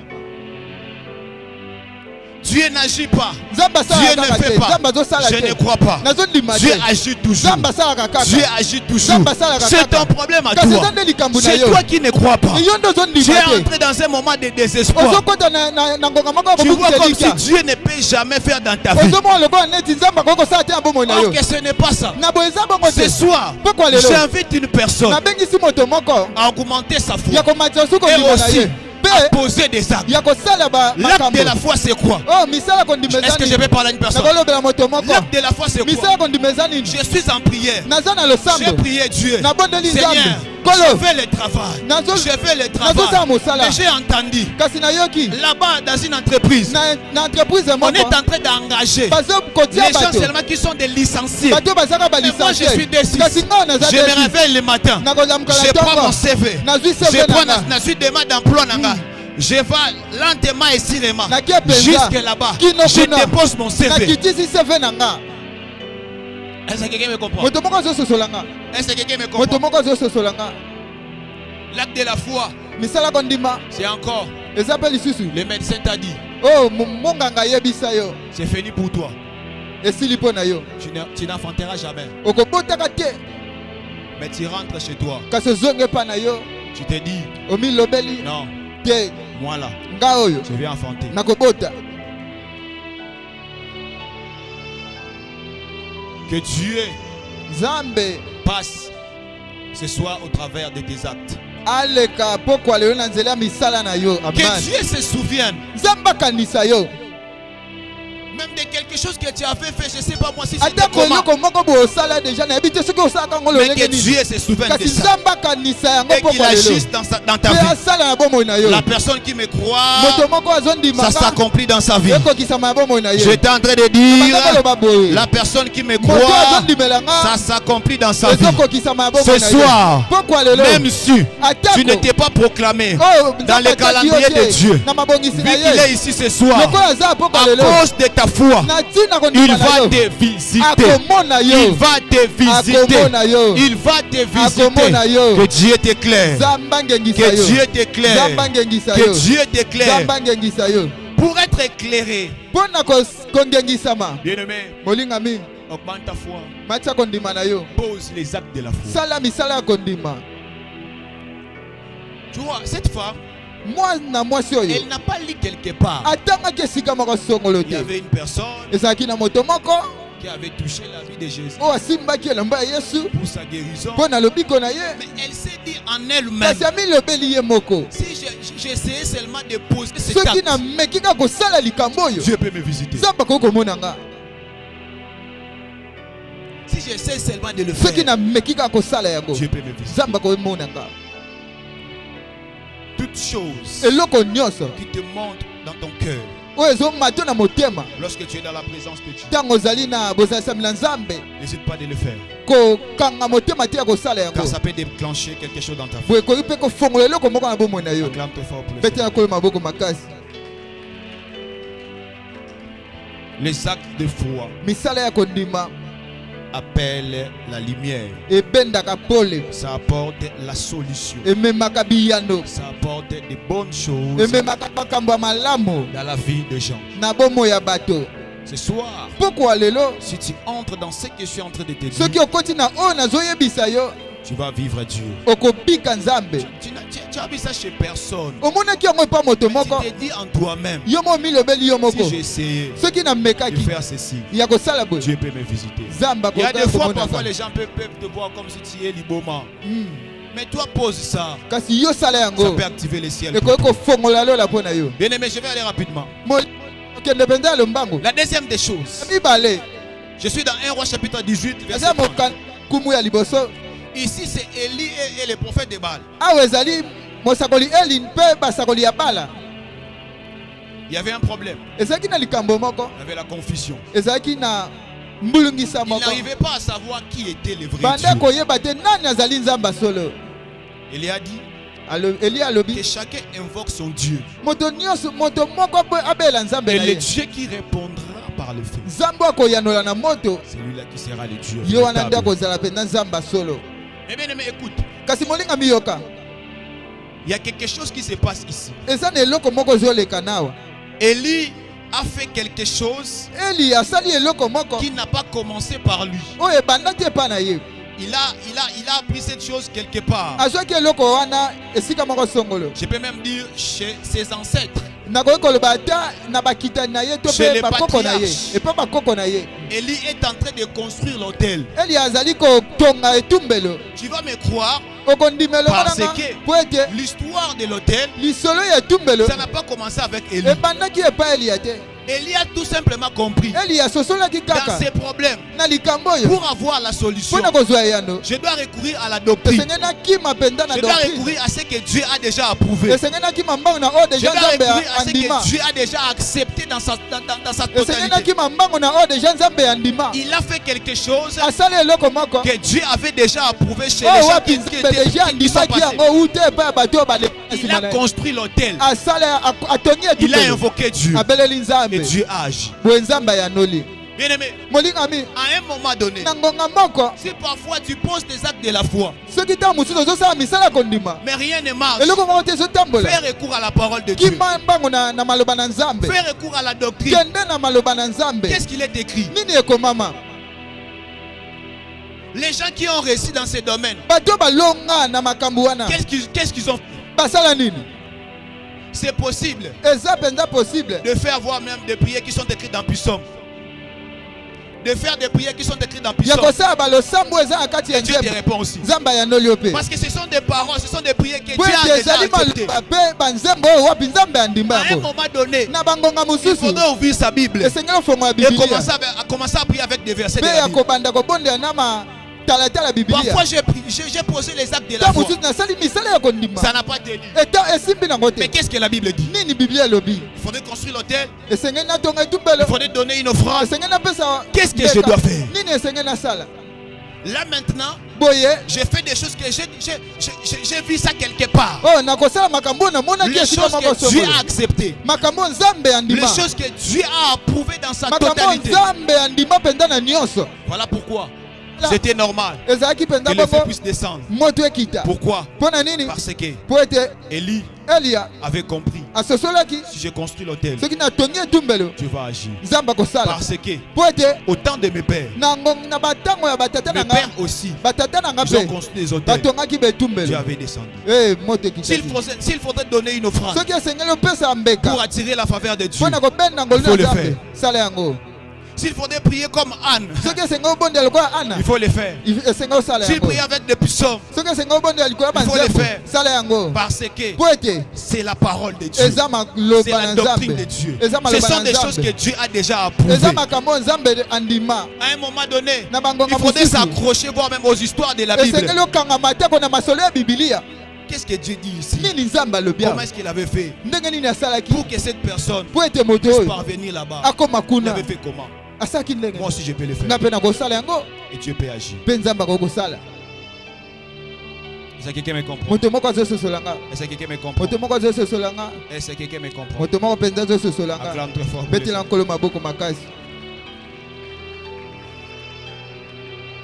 Speaker 1: Dieu n'agit pas.
Speaker 2: Nzambe
Speaker 1: Dieu
Speaker 2: asalaka
Speaker 1: ne
Speaker 2: kaka
Speaker 1: fait
Speaker 2: te,
Speaker 1: pas.
Speaker 2: Nzambe azosala
Speaker 1: Je ne
Speaker 2: te.
Speaker 1: crois pas.
Speaker 2: Nazondima
Speaker 1: Dieu
Speaker 2: te,
Speaker 1: agit toujours.
Speaker 2: Nzambe asalaka kaka.
Speaker 1: Dieu agit toujours.
Speaker 2: Nzambe asalaka
Speaker 1: C'est
Speaker 2: kaka.
Speaker 1: ton problème à
Speaker 2: Kasi
Speaker 1: toi.
Speaker 2: eza nde likambo na
Speaker 1: C'est
Speaker 2: yo.
Speaker 1: toi qui ne crois pas.
Speaker 2: Yo nde
Speaker 1: Tu
Speaker 2: ozondima
Speaker 1: es
Speaker 2: te.
Speaker 1: entré dans un moment de désespoir.
Speaker 2: Ozokota na ngonga moko ya
Speaker 1: Tu vois comme si
Speaker 2: kobukisa.
Speaker 1: Dieu ne peut jamais faire dans ta vie.
Speaker 2: Ozomona lokola neti Nzambe akoki kosala te ya bomoi na yo.
Speaker 1: Or que ce n'est pas ça.
Speaker 2: Na boye eza bongo te.
Speaker 1: Ce soir,
Speaker 2: Pourquoi lelo?
Speaker 1: j'invite une personne
Speaker 2: Nabengisi moto moko
Speaker 1: à augmenter sa foi
Speaker 2: ya komatisa suki
Speaker 1: et
Speaker 2: kondima na
Speaker 1: aussi
Speaker 2: ye.
Speaker 1: à
Speaker 2: Mpe
Speaker 1: poser des actes.
Speaker 2: ya kosala
Speaker 1: L'acte de la
Speaker 2: makambo.
Speaker 1: foi, c'est quoi?
Speaker 2: Oh, misala kondima
Speaker 1: Est-ce
Speaker 2: eza
Speaker 1: que je
Speaker 2: nini?
Speaker 1: vais parler à une personne?
Speaker 2: Nakolobela moto moko.
Speaker 1: L'acte de la foi, c'est
Speaker 2: Misala
Speaker 1: quoi?
Speaker 2: kondima eza nini?
Speaker 1: Je suis en prière.
Speaker 2: Naza na
Speaker 1: J'ai
Speaker 2: losambo.
Speaker 1: prié Dieu.
Speaker 2: Nabondeli
Speaker 1: Seigneur,
Speaker 2: Nzambe.
Speaker 1: je
Speaker 2: Kolo.
Speaker 1: fais le travail.
Speaker 2: Nazo-
Speaker 1: Je fais le
Speaker 2: nazosala
Speaker 1: travail.
Speaker 2: mosala.
Speaker 1: Mais j'ai entendu,
Speaker 2: Kasi nayoki
Speaker 1: là-bas, dans une entreprise,
Speaker 2: na entreprise
Speaker 1: on est
Speaker 2: moko
Speaker 1: en train d'engager
Speaker 2: bazo kotia
Speaker 1: les gens
Speaker 2: bato.
Speaker 1: seulement qui sont des licenciés.
Speaker 2: Bato bazaka ba
Speaker 1: Mais moi, je suis
Speaker 2: licencié.
Speaker 1: D6.
Speaker 2: Kasi nga naza
Speaker 1: Je me
Speaker 2: D6.
Speaker 1: réveille le matin.
Speaker 2: Nakozamka
Speaker 1: Je
Speaker 2: na
Speaker 1: prends mon
Speaker 2: tongo.
Speaker 1: CV.
Speaker 2: Nazwi
Speaker 1: Je
Speaker 2: CV
Speaker 1: prends
Speaker 2: nanga.
Speaker 1: la suite demande d'emploi. Je vais lentement et sincèrement
Speaker 2: Nakia penza.
Speaker 1: jusque là-bas.
Speaker 2: Kino
Speaker 1: Je
Speaker 2: kuna.
Speaker 1: dépose mon CV.
Speaker 2: Nakitisi CV nanga.
Speaker 1: Est-ce que quelqu'un me comprend?
Speaker 2: Moto moko azososola nga.
Speaker 1: Est-ce que quelqu'un me
Speaker 2: Moto
Speaker 1: comprend?
Speaker 2: moko azososola nga.
Speaker 1: L'acte de la foi,
Speaker 2: Misala kondima
Speaker 1: c'est encore.
Speaker 2: eza mpe lisusu.
Speaker 1: Le médecin t'a dit,
Speaker 2: Oh, monganga ayebisa yo.
Speaker 1: c'est fini pour toi.
Speaker 2: Esili mpo na yo.
Speaker 1: Tu n'enfanteras jamais.
Speaker 2: Okobotaka te.
Speaker 1: Mais tu rentres chez toi.
Speaker 2: Kasi ozonge epa na yo.
Speaker 1: Tu te dis,
Speaker 2: Omilobeli
Speaker 1: non,
Speaker 2: te.
Speaker 1: moi là,
Speaker 2: Nga oyo.
Speaker 1: je vais enfanter.
Speaker 2: Nakobota.
Speaker 1: Que Dieu
Speaker 2: Nzambe
Speaker 1: passe ce soir au travers de tes actes.
Speaker 2: aleka pokwa lelo na nzela ya misala na yo.
Speaker 1: Que
Speaker 2: Amen.
Speaker 1: Dieu se souvienne
Speaker 2: Nzambe akanisa yo.
Speaker 1: même de quelque chose que tu avais fait. Je ne sais pas moi si c'était
Speaker 2: Atako
Speaker 1: comment.
Speaker 2: eloko moko boye osala deja nayebi te soki osalaka yango
Speaker 1: Mais que
Speaker 2: lolenge nini.
Speaker 1: Dieu se souvienne de
Speaker 2: Kasi
Speaker 1: ça.
Speaker 2: Nzambe akanisa yango
Speaker 1: Et qu'il
Speaker 2: pokwa lelo.
Speaker 1: agisse dans ta
Speaker 2: Mpe
Speaker 1: vie.
Speaker 2: asala na bomoi na yo.
Speaker 1: La personne qui me croit,
Speaker 2: Moto moko
Speaker 1: ça
Speaker 2: azondimaka
Speaker 1: s'accomplit dans sa vie.
Speaker 2: ekokisama ya bomoi na ye.
Speaker 1: J'étais en train de
Speaker 2: Bandaka
Speaker 1: dire,
Speaker 2: loba boye.
Speaker 1: la personne qui me
Speaker 2: Moto
Speaker 1: croit,
Speaker 2: azondimelanga
Speaker 1: ça s'accomplit dans sa vie.
Speaker 2: ezokokisama ya bomoi
Speaker 1: Ce
Speaker 2: na ye.
Speaker 1: soir,
Speaker 2: Pokwa lelo.
Speaker 1: même si
Speaker 2: Atako.
Speaker 1: tu n'étais pas proclamé
Speaker 2: Oh,
Speaker 1: dans
Speaker 2: Nzambe
Speaker 1: le
Speaker 2: ataki yo
Speaker 1: calendrier
Speaker 2: te.
Speaker 1: de Dieu,
Speaker 2: Na mabongisi
Speaker 1: vu
Speaker 2: na
Speaker 1: qu'il
Speaker 2: ye.
Speaker 1: est ici ce soir,
Speaker 2: Lokola aza pokwa
Speaker 1: à
Speaker 2: lelo.
Speaker 1: cause de ta foi,
Speaker 2: Na ntina
Speaker 1: il
Speaker 2: kondima na
Speaker 1: va
Speaker 2: yo.
Speaker 1: te visiter.
Speaker 2: Akomona yo.
Speaker 1: Il va te visiter.
Speaker 2: Akomona yo.
Speaker 1: Il va te visiter.
Speaker 2: Akomona yo.
Speaker 1: Que Dieu t'éclaire.
Speaker 2: Nzambe angengisa
Speaker 1: Que
Speaker 2: yo.
Speaker 1: Dieu t'éclaire.
Speaker 2: Nzambe angengisa
Speaker 1: Que
Speaker 2: yo.
Speaker 1: Dieu t'éclaire.
Speaker 2: Nzambe angengisa yo.
Speaker 1: Pour être éclairé,
Speaker 2: Mpo na kongengisama.
Speaker 1: bien-aimé,
Speaker 2: Molingami.
Speaker 1: augmente ta foi.
Speaker 2: Matia kondima na yo.
Speaker 1: Pose les actes de la foi.
Speaker 2: Sala misala ya kondima.
Speaker 1: Tu vois, cette femme,
Speaker 2: Mwana na mwasi oyo.
Speaker 1: elle n'a pas lu quelque part.
Speaker 2: Atangaki esika moko songolo
Speaker 1: Il y
Speaker 2: te.
Speaker 1: avait une personne
Speaker 2: Ezalaki na moto moko
Speaker 1: qui avait touché la vie de Jésus
Speaker 2: oyo asimbaki elamba ya Yesu
Speaker 1: pour sa guérison.
Speaker 2: mpo na lobiko na ye.
Speaker 1: Mais elle s'est dit en elle-même,
Speaker 2: Kasi amilobeli ye moko.
Speaker 1: si j'essayais seulement de poser cet
Speaker 2: Soki
Speaker 1: acte,
Speaker 2: nameki kaka kosala likambo oyo.
Speaker 1: Dieu peut me visiter.
Speaker 2: Nzambe akoki komona nga.
Speaker 1: Si j'essaie seulement de le
Speaker 2: Soki
Speaker 1: faire,
Speaker 2: nameki kaka kosala yango.
Speaker 1: Dieu peut me visiter.
Speaker 2: Nzambe akomona nga.
Speaker 1: Toutes choses
Speaker 2: Eloko nyonso
Speaker 1: qui te montrent dans ton cœur
Speaker 2: oyo ezomata na motema
Speaker 1: lorsque tu es dans la présence de Dieu,
Speaker 2: ntango ozali na bozalisami na Nzambe
Speaker 1: n'hésite pas de le faire.
Speaker 2: kokanga motema te ya kosala yango.
Speaker 1: Car ça peut déclencher quelque chose dans ta vie.
Speaker 2: boye ekoki mpe kofongola eloko moko na bomoi na yo.
Speaker 1: Acclame-toi fort pour le
Speaker 2: Pete
Speaker 1: Seigneur.
Speaker 2: nakolo maboko makasi.
Speaker 1: Les actes de foi
Speaker 2: Misala ya kondima
Speaker 1: appellent la lumière.
Speaker 2: ebendaka pole,
Speaker 1: Ça apporte la solution.
Speaker 2: ememaka biyano,
Speaker 1: Ça apporte de bonnes choses
Speaker 2: ememaka makambo ya malamu
Speaker 1: dans la vie des gens.
Speaker 2: na bomoi ya bato.
Speaker 1: Ce soir,
Speaker 2: Pokwa lelo
Speaker 1: si tu entres dans ce que je suis en train de te
Speaker 2: soki
Speaker 1: dire,
Speaker 2: okoti na oyo nazoyebisa yo
Speaker 1: tu vas vivre Dieu.
Speaker 2: okobika Nzambe.
Speaker 1: Tu as vu ça chez personne.
Speaker 2: Omonaki yango epa moto
Speaker 1: Tu
Speaker 2: moko
Speaker 1: te dis en toi-même,
Speaker 2: yo mo milobeli yo moko
Speaker 1: si j'ai essayé
Speaker 2: soki
Speaker 1: de
Speaker 2: namekaki
Speaker 1: faire ceci,
Speaker 2: ya kosala boye
Speaker 1: Dieu peut me visiter.
Speaker 2: Nzambe
Speaker 1: Il y a des fois,
Speaker 2: akokomona
Speaker 1: parfois,
Speaker 2: nga.
Speaker 1: les gens peuvent te voir comme si tu es liboma. Mais toi, pose ça.
Speaker 2: Kasi yo sala
Speaker 1: Ça
Speaker 2: yango
Speaker 1: peut activer les ciels.
Speaker 2: ekoki kofongola lola mpo na yo.
Speaker 1: Bien aimé, je vais aller rapidement.
Speaker 2: okende mpenza ya lombangu
Speaker 1: La deuxième des choses,
Speaker 2: mibale
Speaker 1: je suis dans 1 Roi chapitre 18, verset
Speaker 2: eza
Speaker 1: 30.
Speaker 2: mokumu ya liboso.
Speaker 1: Ici, c'est Élie et les prophètes de Baal.
Speaker 2: awa ezali mosakoli Eli mpe basakoli ya Bala.
Speaker 1: Il y avait un problème.
Speaker 2: Ezalaki na likambo moko,
Speaker 1: Il y avait la confusion.
Speaker 2: ezalaki na mbulungisa
Speaker 1: Il
Speaker 2: moko
Speaker 1: n'arrivait pas à savoir qui était le vrai
Speaker 2: banda
Speaker 1: Dieu.
Speaker 2: koyeba te nani azali nzamba solo.
Speaker 1: Il a dit
Speaker 2: Eli
Speaker 1: que
Speaker 2: alobi
Speaker 1: chacun invoque son Dieu.
Speaker 2: moto nyonso moto moko po abela nzambe
Speaker 1: Et
Speaker 2: na
Speaker 1: le
Speaker 2: ye.
Speaker 1: Dieu qui répondra par le feu,
Speaker 2: Nzambe akoyanola na moto
Speaker 1: c'est lui-là qui sera le Dieu.
Speaker 2: yo wana nde
Speaker 1: véritable.
Speaker 2: akozala mpenza nzamba solo.
Speaker 1: Mais bien aimé, écoute,
Speaker 2: Kasi molinga miyoka
Speaker 1: il y a quelque chose qui se passe ici.
Speaker 2: eza na eloko moko ezoleka nawa.
Speaker 1: Élie a fait quelque chose
Speaker 2: Eli asali eloko moko
Speaker 1: qui n'a pas commencé par lui.
Speaker 2: oyo ebandaki epa na ye.
Speaker 1: Il a appris cette chose quelque part.
Speaker 2: azwaki eloko wana esika moko songolo.
Speaker 1: Je peux même dire chez ses ancêtres.
Speaker 2: nakoki koloba ata na bakitani na ye to
Speaker 1: Chez les
Speaker 2: mpe bakoko na ye
Speaker 1: patriarches.
Speaker 2: epa bakoko na ye.
Speaker 1: Élie est en train de construire l'autel.
Speaker 2: Eli azali kotonga etumbelo
Speaker 1: Tu vas me croire,
Speaker 2: okondimelo
Speaker 1: Parce
Speaker 2: monanga
Speaker 1: que-
Speaker 2: po ete
Speaker 1: l'histoire de l'autel,
Speaker 2: lisolo ya etumbelo
Speaker 1: ça n'a pas commencé avec Élie.
Speaker 2: ebandaki epa Eliya te.
Speaker 1: Élie a tout simplement compris
Speaker 2: Eliya asosolaki
Speaker 1: dans
Speaker 2: kaka
Speaker 1: ses problèmes,
Speaker 2: na likambo oyo
Speaker 1: pour avoir la solution,
Speaker 2: mpona kozwa eyano
Speaker 1: je dois recourir à la doctrine.
Speaker 2: esengeli nakima mpenza na
Speaker 1: Je dois
Speaker 2: doctrine
Speaker 1: recourir à ce que Dieu a déjà approuvé.
Speaker 2: esengeli nakima mbango na oyo
Speaker 1: Je
Speaker 2: deja
Speaker 1: dois
Speaker 2: nzambe
Speaker 1: recourir à ce
Speaker 2: andima
Speaker 1: que Dieu a déjà accepté dans sa
Speaker 2: esengeli
Speaker 1: totalité.
Speaker 2: nakima mbango na oyo deja nzambe andima
Speaker 1: Il a fait quelque chose
Speaker 2: asali eloko moko
Speaker 1: que Dieu avait déjà approuvé chez les
Speaker 2: oyo
Speaker 1: gens
Speaker 2: wapi
Speaker 1: qui
Speaker 2: nzambe deja
Speaker 1: qui sont
Speaker 2: andimaki
Speaker 1: passés.
Speaker 2: yango ute epai ya bato oyo baleka
Speaker 1: Il
Speaker 2: nsima
Speaker 1: a
Speaker 2: na ye.
Speaker 1: construit l'autel.
Speaker 2: asali atongi
Speaker 1: Il a
Speaker 2: etumbelo
Speaker 1: invoqué Dieu.
Speaker 2: abeleli
Speaker 1: Et
Speaker 2: nzambe
Speaker 1: Dieu a agi.
Speaker 2: boye nzambe ayanoli
Speaker 1: Bien aimé,
Speaker 2: molingami
Speaker 1: à un moment donné,
Speaker 2: na ngonga moko
Speaker 1: si parfois tu poses des actes de la foi,
Speaker 2: soki ntango mosusu ozosala misala ya kondima
Speaker 1: mais rien ne marche,
Speaker 2: eloko moko te ezotambola
Speaker 1: fais recours à la parole de Dieu.
Speaker 2: kima mbango na maloba na nzambe
Speaker 1: Fais recours à la doctrine.
Speaker 2: kende na maloba na nzambe
Speaker 1: Qu'est-ce qu'il est écrit?
Speaker 2: nini ekomama
Speaker 1: Les gens qui ont réussi dans ces domaines,
Speaker 2: bato balonga na makambo wana
Speaker 1: qu'est-ce qu'ils ont fait?
Speaker 2: basala nini
Speaker 1: C'est possible
Speaker 2: eza mpenza possible
Speaker 1: de faire voir même des prières qui sont écrites dans Psaume. De faire des prières qui sont écrites dans
Speaker 2: ya
Speaker 1: Psaume.
Speaker 2: kosala balosambo eza na kati ya
Speaker 1: Et Dieu te
Speaker 2: nzembo
Speaker 1: répond aussi.
Speaker 2: nzambe ayanoli yo mpe
Speaker 1: Parce que ce sont des paroles, ce sont des prières que
Speaker 2: po
Speaker 1: Dieu
Speaker 2: ete
Speaker 1: a déjà
Speaker 2: ezali
Speaker 1: acceptées.
Speaker 2: maloba mpe banzembo oyo wapi nzambe andimba
Speaker 1: À un
Speaker 2: yango
Speaker 1: moment donné,
Speaker 2: na bangonga
Speaker 1: il
Speaker 2: mosusu
Speaker 1: faudrait ouvrir sa Bible
Speaker 2: esengeli ofongola
Speaker 1: et
Speaker 2: bibilia
Speaker 1: commencer à prier avec des versets de
Speaker 2: mpe
Speaker 1: la
Speaker 2: ya
Speaker 1: Bible.
Speaker 2: kobanda kobondela na matalatala bibilia
Speaker 1: Parfois, j'ai posé les actes de la
Speaker 2: ntango
Speaker 1: foi.
Speaker 2: mosusu nasali misala ya kondima
Speaker 1: Ça n'a pas tenu.
Speaker 2: eta esimbi nango
Speaker 1: Mais
Speaker 2: te
Speaker 1: qu'est-ce que la Bible dit?
Speaker 2: nini biblia elobi
Speaker 1: Il faudrait construire l'autel,
Speaker 2: esengeli natonga etumbelo
Speaker 1: il faudrait donner une offrande.
Speaker 2: esengeli napesa
Speaker 1: Qu'est-ce que je dois faire?
Speaker 2: nini esengeli nasala
Speaker 1: Là maintenant,
Speaker 2: boye
Speaker 1: j'ai fait des choses que j'ai vu ça quelque part.
Speaker 2: oyo nakosala makambo oyo namonaki
Speaker 1: Les
Speaker 2: esika
Speaker 1: choses
Speaker 2: moko
Speaker 1: que Dieu
Speaker 2: songolo
Speaker 1: a acceptées.
Speaker 2: makambo oyo nzambe
Speaker 1: Les
Speaker 2: andima
Speaker 1: choses que Dieu a approuvées dans sa
Speaker 2: makambo oyo
Speaker 1: totalité.
Speaker 2: nzambe andima mpenza na nyonso
Speaker 1: Voilà pourquoi
Speaker 2: Là.
Speaker 1: c'était normal
Speaker 2: ezalaki
Speaker 1: que
Speaker 2: mpenza
Speaker 1: le feu
Speaker 2: bongo
Speaker 1: puisse descendre.
Speaker 2: moto ekita
Speaker 1: Pourquoi?
Speaker 2: mpo na nini
Speaker 1: Parce que
Speaker 2: mpo ete
Speaker 1: Élie
Speaker 2: eliya
Speaker 1: avait compris.
Speaker 2: asosolaki
Speaker 1: Si je construis l'autel,
Speaker 2: soki natongi etumbelo
Speaker 1: Dieu va agir.
Speaker 2: nzambe akosala
Speaker 1: Parce que
Speaker 2: mpo ete
Speaker 1: au temps de mes pères,
Speaker 2: na batango ya batata na
Speaker 1: mes
Speaker 2: nga
Speaker 1: pères aussi,
Speaker 2: batata na nga
Speaker 1: ils ont
Speaker 2: mpe
Speaker 1: construit des hôtels.
Speaker 2: batongaki
Speaker 1: Dieu
Speaker 2: betumbelo
Speaker 1: avait descendu.
Speaker 2: moto
Speaker 1: S'il
Speaker 2: ekitaki
Speaker 1: faudrait donner une offrande
Speaker 2: soki esengeli opesa mbeka
Speaker 1: pour attirer la faveur de Dieu,
Speaker 2: mpo na kobenda ngolu
Speaker 1: Il faut
Speaker 2: na
Speaker 1: le
Speaker 2: nzambe
Speaker 1: faire.
Speaker 2: sala yango
Speaker 1: s'il faudrait prier comme Anne,
Speaker 2: soki esengeli obondela lokola ana
Speaker 1: il faut le faire.
Speaker 2: esengeli osala
Speaker 1: S'il
Speaker 2: yango
Speaker 1: prie avec des psaumes,
Speaker 2: soki esengeli obondela likolo ya
Speaker 1: Il faut le
Speaker 2: banzembo
Speaker 1: faire.
Speaker 2: sala yango
Speaker 1: parce que
Speaker 2: mpo ete
Speaker 1: c'est la parole de Dieu.
Speaker 2: eza
Speaker 1: C'est
Speaker 2: maloba
Speaker 1: la
Speaker 2: na
Speaker 1: doctrine de
Speaker 2: nzambe
Speaker 1: Dieu.
Speaker 2: eza
Speaker 1: Ce
Speaker 2: maloba
Speaker 1: sont
Speaker 2: na
Speaker 1: des choses que
Speaker 2: nzambe
Speaker 1: Dieu a déjà approuvées.
Speaker 2: eza makambo oyo nzambe andima
Speaker 1: À un moment donné,
Speaker 2: na bangonga
Speaker 1: il faudrait
Speaker 2: mosusu
Speaker 1: s'accrocher, voire même aux histoires de la Bible.
Speaker 2: esengeli okangama te kona masolo ya bibilia
Speaker 1: Qu'est-ce que Dieu dit ici?
Speaker 2: nini nzambe alobi awa
Speaker 1: Comment est-ce qu'il avait fait
Speaker 2: ndenge nini asalaki
Speaker 1: pour que cette personne
Speaker 2: mpo ete moto
Speaker 1: puisse
Speaker 2: oyo
Speaker 1: parvenir là-bas?
Speaker 2: akoma
Speaker 1: Il
Speaker 2: kuna
Speaker 1: avait fait comment?
Speaker 2: asalaki ndenge
Speaker 1: Moi aussi, je peux le
Speaker 2: nga
Speaker 1: faire.
Speaker 2: mpe nakosala yango
Speaker 1: Et Dieu peut agir.
Speaker 2: mpe nzambe akoki kosala
Speaker 1: Est-ce que quelqu'un me comprend?
Speaker 2: moto moko azososola nga
Speaker 1: Est-ce que quelqu'un me comprend?
Speaker 2: moto moko azososola nga
Speaker 1: Est-ce que quelqu'un me comprend?
Speaker 2: moto moko mpenza azososola nga
Speaker 1: Acclame très fort. pour
Speaker 2: betela
Speaker 1: le
Speaker 2: nkolo maboko makasi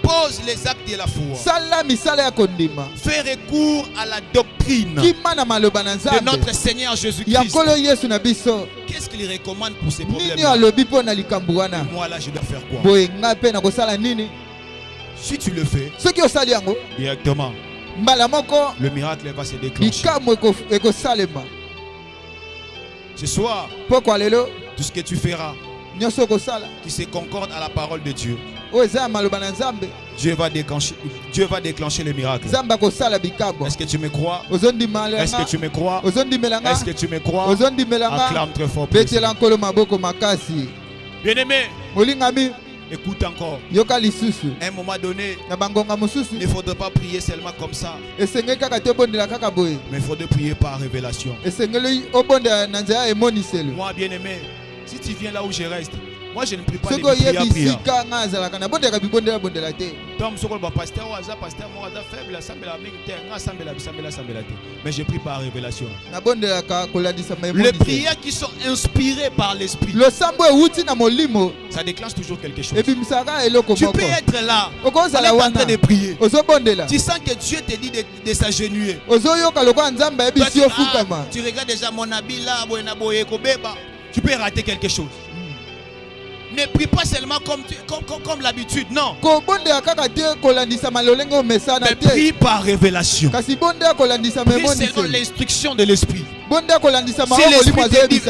Speaker 1: Pose les actes de la foi.
Speaker 2: sala misala ya kondima
Speaker 1: Fais recours à la doctrine
Speaker 2: kima na maloba na
Speaker 1: de
Speaker 2: nzambe
Speaker 1: notre Seigneur
Speaker 2: ya
Speaker 1: Jésus-Christ.
Speaker 2: nkolo yesu na biso
Speaker 1: Qu'est-ce qu'il recommande pour ces
Speaker 2: nini
Speaker 1: problèmes?
Speaker 2: alobi mpo na likambo wana
Speaker 1: Moi là, je dois faire quoi?
Speaker 2: boye ngai mpe nakosala nini
Speaker 1: Si tu le fais
Speaker 2: soki osali yango
Speaker 1: directement,
Speaker 2: mbala moko
Speaker 1: le miracle va se déclencher.
Speaker 2: likambo ekosalema
Speaker 1: Ce soir,
Speaker 2: pokwa lelo
Speaker 1: tout ce que tu feras
Speaker 2: nyonso okosala
Speaker 1: qui se concorde à la parole de Dieu,
Speaker 2: oyo eza ya maloba na nzambe
Speaker 1: Dieu va déclencher le miracle.
Speaker 2: nzambe akosala bikambo
Speaker 1: Est-ce que tu me crois?
Speaker 2: ozondimela
Speaker 1: Est-ce que tu me crois?
Speaker 2: ozondimela nga
Speaker 1: Est-ce que tu me crois?
Speaker 2: ozondimela nga
Speaker 1: Acclame très fort. pour le
Speaker 2: betela
Speaker 1: Seigneur.
Speaker 2: nkolo maboko makasi
Speaker 1: Bien-aimé,
Speaker 2: molingami
Speaker 1: écoute encore.
Speaker 2: yoka lisusu
Speaker 1: À un moment donné,
Speaker 2: na bangonga mosusu
Speaker 1: il ne faudrait pas prier seulement comme ça,
Speaker 2: esengeli kaka te obondela kaka boye
Speaker 1: mais il faudrait prier par révélation.
Speaker 2: esengeli obondela na nzela ya emoniselo
Speaker 1: Moi, bien-aimé, si tu viens là où je reste, Moi, je ne prie pas les
Speaker 2: Soko
Speaker 1: prières.
Speaker 2: yebisika ngazalaka na bondela bibondela bondela te.
Speaker 1: Tom soko ba pasteur moi faible sambela mingi te nga sambela te. Mais je prie par révélation.
Speaker 2: Na bondela ka kolandisa maemo.
Speaker 1: Les prières qui sont inspirées par l'esprit.
Speaker 2: Le sambo euti na molimo.
Speaker 1: Ça déclenche toujours quelque chose.
Speaker 2: Ebimsaka eloko moko.
Speaker 1: Tu peux être là.
Speaker 2: Okozala
Speaker 1: en
Speaker 2: wana.
Speaker 1: train de prier.
Speaker 2: Ozobondela.
Speaker 1: Tu sens que Dieu te dit de s'agenouiller.
Speaker 2: Ozoyoka lokwa nzamba ebisi ofukama.
Speaker 1: Tu regardes déjà mon habit là, boyena boye kobeba. Tu peux rater quelque chose. Ne prie pas seulement comme l'habitude, non. Mais prie par révélation. Prie selon l'instruction de l'esprit. Si l'esprit te dit,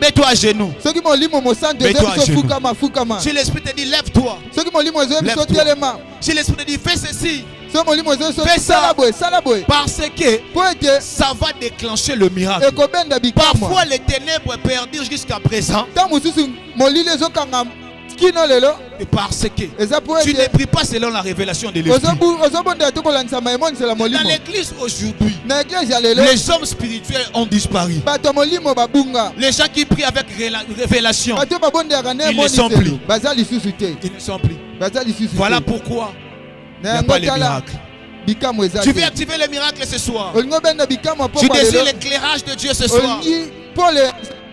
Speaker 1: mets-toi à genoux. Mets-toi à genoux. Si l'esprit te dit, lève-toi. Lève-toi. Si l'esprit te dit, fais ceci. Fais ça. Parce que ça va déclencher le miracle. Parfois les ténèbres perdurent jusqu'à présent. Et parce que tu ne pries pas selon la révélation de l'esprit. Dans l'église aujourd'hui, les hommes spirituels ont disparu. Les gens qui prient avec révélation, ils ne sont plus. Ils ne sont plus. Voilà pourquoi il n'y a pas les miracles. Tu veux activer les miracles ce soir. Tu désires l'éclairage de Dieu ce soir.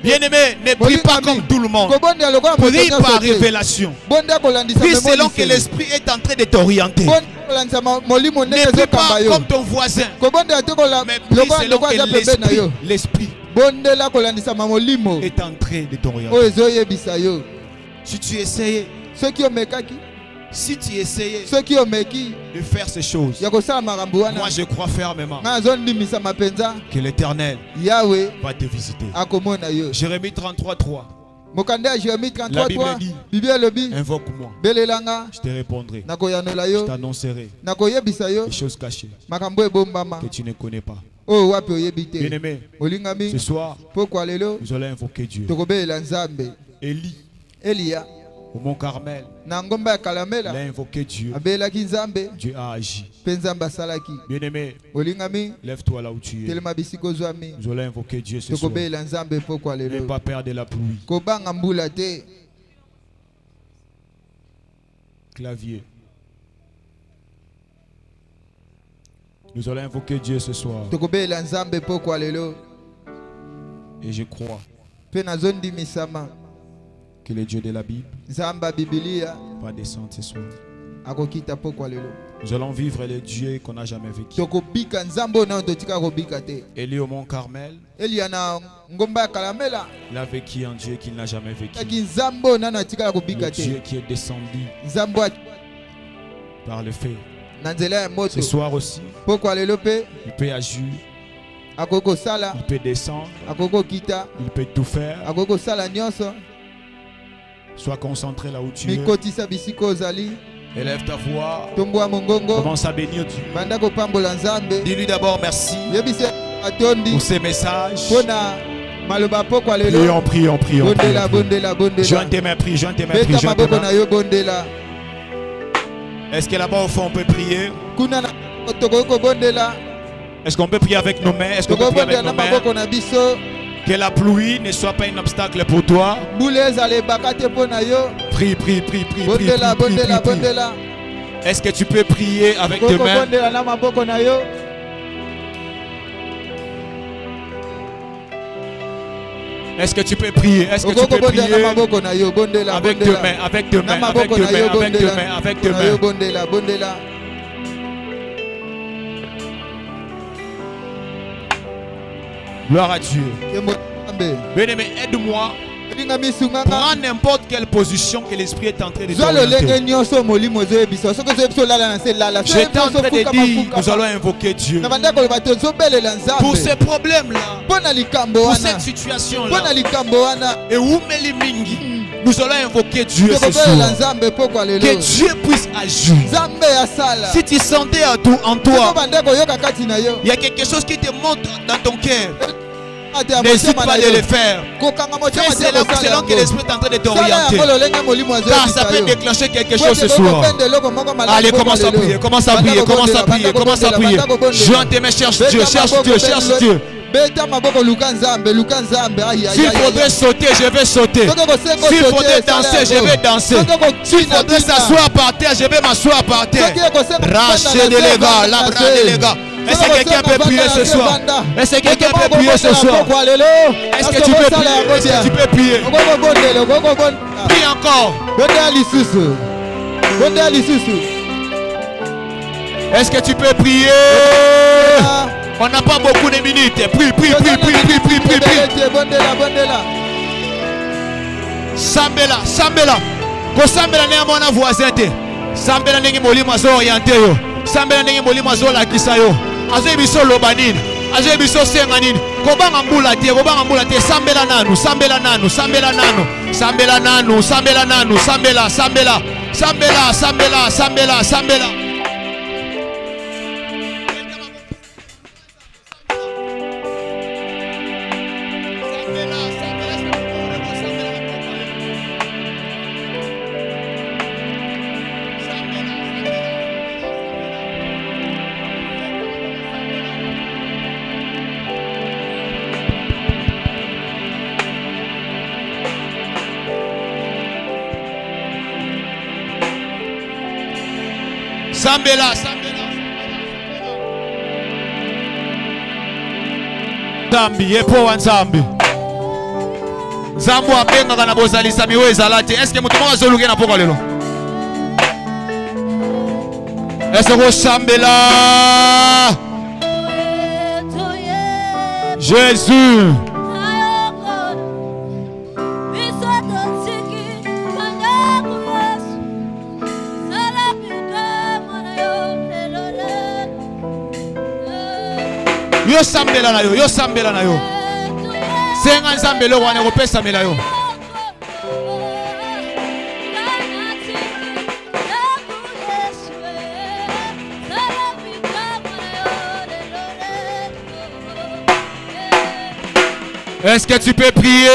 Speaker 1: Bien-aimé, ne prie pas comme tout le monde. Prie par révélation. Prie selon que l'esprit est en train de t'orienter. Ne prie pas comme ton voisin. Mais prie selon que l'esprit est en train de t'orienter. Si tu essayes, si tu essayais de faire ces choses, moi je crois fermement que l'Éternel va te visiter. Jérémie 33:3. La Bible dit, invoque-moi, je te répondrai, je t'annoncerai des choses cachées que tu ne connais pas. Bien-aimé, ce soir, nous allons invoquer Dieu. Élie, au mont Carmel, il a invoqué Dieu. Dieu a agi. Bien-aimé, lève-toi là où tu es. Nous allons invoquer Dieu ce soir. N'aie pas peur de la pluie. Clavier. Nous allons invoquer Dieu ce soir. Et je crois que le Dieu de la Bible va descendre ce soir. Nous allons vivre le Dieu qu'on n'a jamais vécu. Élie au mont Carmel, il a vécu un Dieu qu'il n'a jamais vécu. Le Dieu qui est descendu par le feu. Ce soir aussi, il peut agir. Il peut descendre. Il peut tout faire. Sois concentré là où tu es. Élève ta voix. Commence à bénir Dieu. Dis-lui d'abord merci pour ces messages. Prions. Joins tes mains, prie. Est-ce que là-bas au fond on peut prier? Est-ce qu'on peut prier avec nos mains? Est-ce qu'on peut prier avec nos mains? Que la pluie ne soit pas un obstacle pour toi. Prie. Est-ce que tu peux prier avec tes mains? Est-ce que tu peux prier? Est-ce que tu peux prier avec deux mains? Gloire à Dieu. Bien-aimé, aide-moi. Prends n'importe quelle position que l'esprit est en train de t'orienter. J'étais en train de dire, nous allons invoquer Dieu. Pour ces problèmes-là, pour cette situation-là, et où Mingi, nous allons invoquer Dieu ce soir. Que Dieu puisse agir. Si tu sentais en toi, il y a quelque chose qui te monte dans ton cœur, n'hésite pas de le faire. Fais selon que l'esprit est en train de t'orienter. Car ça peut déclencher quelque chose ce soir. Allez, commence à prier. Joins tes mains, cherche Dieu.
Speaker 2: Beta maboko luka nzambe. Aïe aïe.
Speaker 1: S'il faudrait sauter, je vais sauter. S'il faudrait danser, je vais danser. S'il faudrait s'asseoir par terre, je vais m'asseoir par terre. Racher de les gars, labra de les gars. Est-ce que quelqu'un peut prier ce soir? Est-ce que quelqu'un peut prier ce soir? Est-ce que tu peux prier? Est-ce que tu peux prier? Prie encore. Est-ce que tu peux prier? On n'a pas beaucoup de minutes. Prie. Sambela. Ko sambela ne mona voisin te. Sambela ndenge molimo azo orienter yo. Sambela ndenge molimo azo lakisa yo. Azo biso loba nini? Azo biso senga nini? Ko banga mbula te. Sambela nanu. Sambela. Sambela. Zambi yepo wanzambi. Zambu abenga kana bozalisa miwe ezalate. Est-ce que mutu moko azoluke na poko lelo? Est-ce que sambela? Jésus. Yo sambela na yo. Senga nzambelo wana kopesa mela yo. Est-ce que tu peux prier?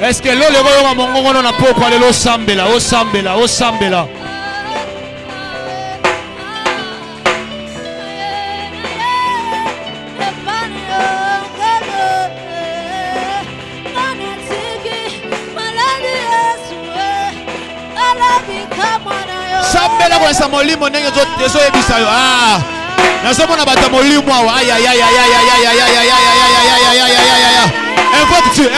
Speaker 1: Est-ce que l'eau le voyons à mon on a pas parlé l'eau sambela. Sambela kwa sa molimo ndenge zo ebisa yo. Nasomona bata molimo awa. Aïe. Invoque Dieu.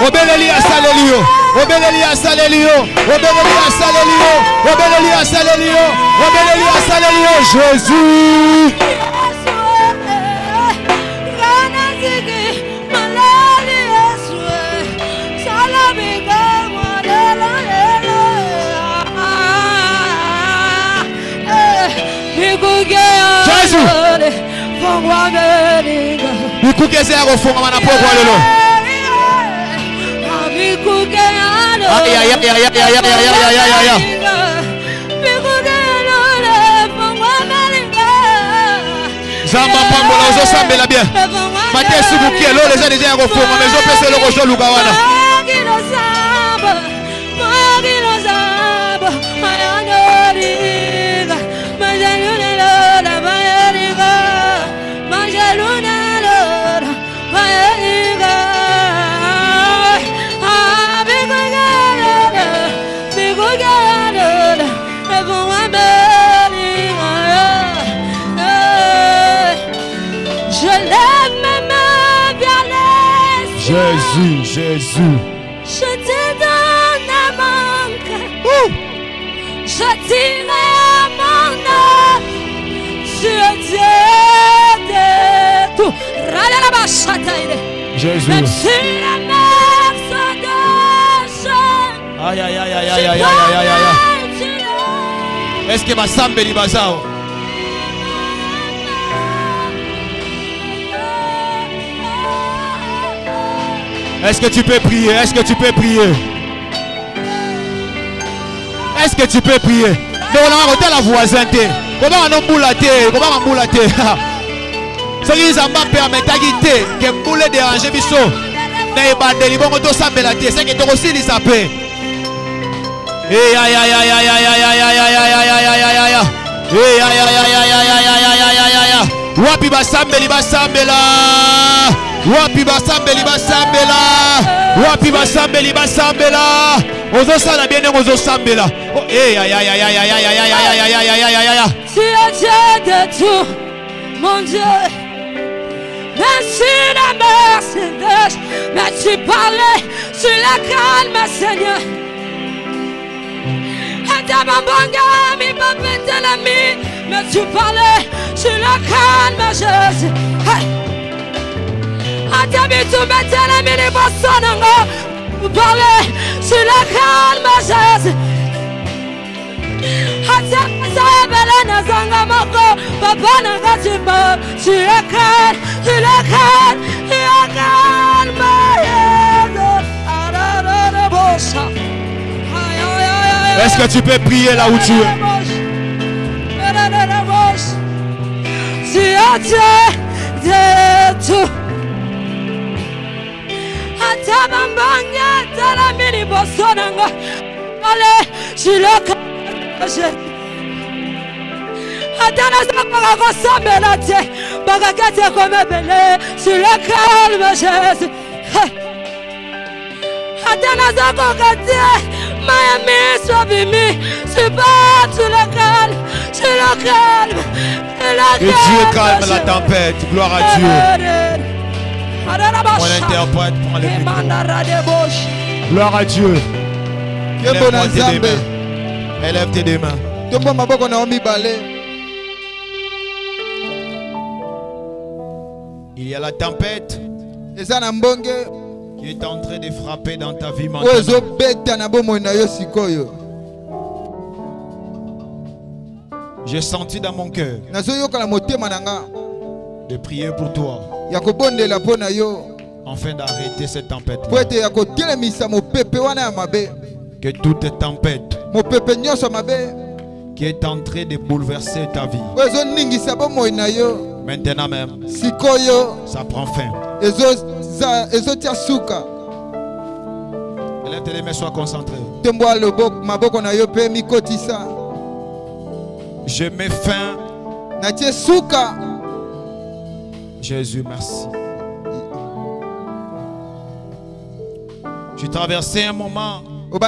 Speaker 1: Obéleli à Salélio. Jésus. Jésus. Bikugeze yakofunga mana poko lelo. Zamba pambola ozo sambela bien. Matesi bukie lo les gens déjà yakofunga mais zo pese loko jo luka wana. Jésus.
Speaker 3: Je te donne à mon cœur. Je dirai à mon âme. Sur Dieu de tout.
Speaker 1: Jésus.
Speaker 3: Même si la mer s'endort.
Speaker 1: Aïe. Est-ce que ma sambeli bazao? Est-ce que tu peux prier? Est-ce que tu peux prier? Non, on a la voisin. Comment on a boulaté? Ce qui s'en va permettre que boule déranger biso. N'est pas de libon to sambela te. C'est que to aussi li sapé. Eh aïe aïe aïe aïe aïe aïe aïe aïe aïe aïe aïe aïe aïe. Eh aïe aïe aïe aïe aïe aïe aïe aïe aïe. Wapi basambeli basambela. Wapi basambeli basambela. Wapi basambeli basambela. Ozo sala bien ozo sambela. Eh aïe aïe aïe aïe aïe aïe aïe aïe aïe aïe aïe aïe.
Speaker 3: Tu es Dieu de tout, mon Dieu. Merci la Mercedes, mais tu parlais sur la calme, Seigneur. Atabambanga, mi papete l'ami, mais tu parlais sur la calme, Jésus. Atabitu mette l'ami, les bossonango, tu parlais sur la calme, Jésus. Atabasa zanga moko, papa nanga timba, sur la calme, sur la calme, sur la calme, Jésus.
Speaker 1: Est-ce que tu peux prier là où tu es?
Speaker 3: Tu es Dieu de tout. Atabambanga talamini bosonanga. Allez, je le cache. Atana zaka kosambela te. Bagakate comme belé, sur le calme Jésus. Atana zaka kate. Miami, sois-vimi, c'est pas sur le calme, sur le calme,
Speaker 1: que Dieu calme la tempête, gloire à Dieu. Mon interprète prend le micro. Gloire à Dieu. Élève tes deux mains. Il y a la tempête qui est en train de frapper dans ta vie maintenant. J'ai senti dans mon cœur de prier pour toi afin d'arrêter cette tempête. Que toute tempête qui est en train de bouleverser ta vie, maintenant même, ça prend fin. Élève tes mains, sois concentré. Je mets fin. Jésus, merci. Tu traversais un moment où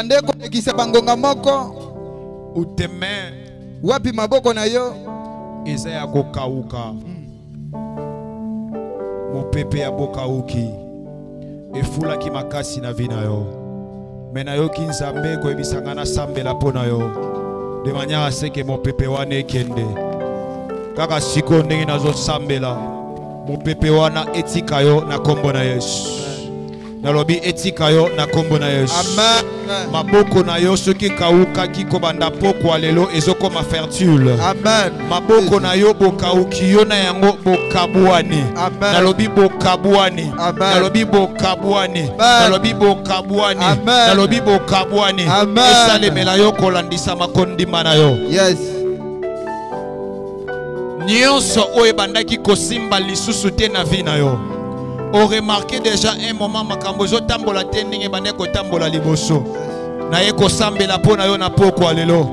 Speaker 1: tes mains étaient à Gokauka. Mon pépé à Bokauki. Et foula qui m'a cassé na vie na yo. Mais na yo ki nzambe ko ebisanga na sambela pona yo. De manière à ce que mon pépé wane kende. Kaka siko ndenge nazo sambela. Mon pépé wana etika yo na kombo na Yesu. Nalobi etika yo na kombo na Yesu.
Speaker 2: Amen.
Speaker 1: Maboko na yo soki kauka ki kobanda poko lelo ezoko ma fertile.
Speaker 2: Amen.
Speaker 1: Maboko na yo bokauki yo na yango bokabwani. Nalobi bokabwani. Nalobi bokabwani. Nalobi bokabwani. Nalobi bokabwani. Esalemela yo kolandisa makondima na yo.
Speaker 2: Yes.
Speaker 1: Nyonso oyo bandaki kosimba lisusu te na vie na yo. On remarqué déjà un moment makambo zo tambola te ndenge bande ko tambola liboso. Na ye ko sambela pona yo na poko lelo.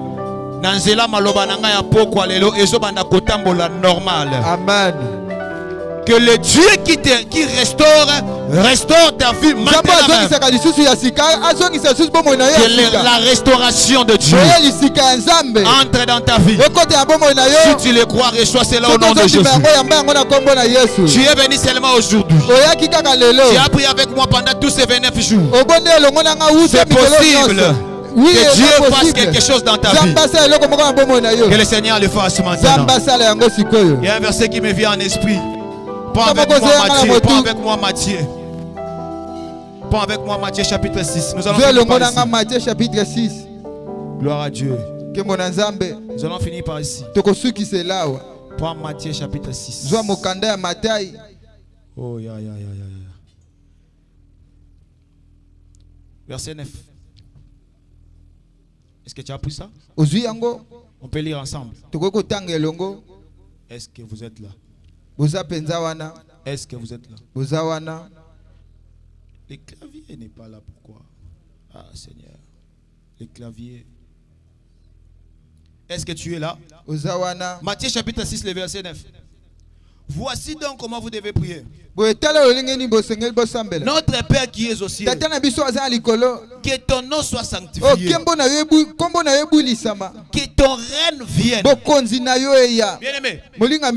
Speaker 1: Na nzela maloba na nga ya poko lelo ezo banda ko tambola normal.
Speaker 2: Amen.
Speaker 1: Que le Dieu qui restaure ta vie maintenant. Que la restauration de Dieu entre dans ta vie. Si tu le crois, reçois cela au nom de Jésus. Tu es venu seulement aujourd'hui. Tu as prié avec moi pendant tous ces 29 jours. C'est possible que Dieu fasse quelque chose dans ta vie. Que le Seigneur le fasse maintenant. Il y a un verset qui me vient en esprit. Pas avec moi Matthieu. Pas avec moi Matthieu chapitre 6. Nous allons finir par ici.
Speaker 2: Matthieu chapitre 6.
Speaker 1: Gloire à Dieu. Nous allons finir par ici. Pas Matthieu chapitre 6. Oh ya. Verset 9. Est-ce que tu as pris ça? On peut lire ensemble. Est-ce que vous êtes là?
Speaker 2: Boza penza wana.
Speaker 1: Est-ce que vous êtes là?
Speaker 2: Boza wana.
Speaker 1: Le clavier n'est pas là. Pourquoi? Ah Seigneur. Le clavier. Est-ce que tu es là?
Speaker 2: Boza wana.
Speaker 1: Matthieu chapitre 6, le verset 9. Voici donc comment vous devez prier. Notre Père qui es aux cieux, que ton nom soit sanctifié, que ton règne vienne. Bien-aimé,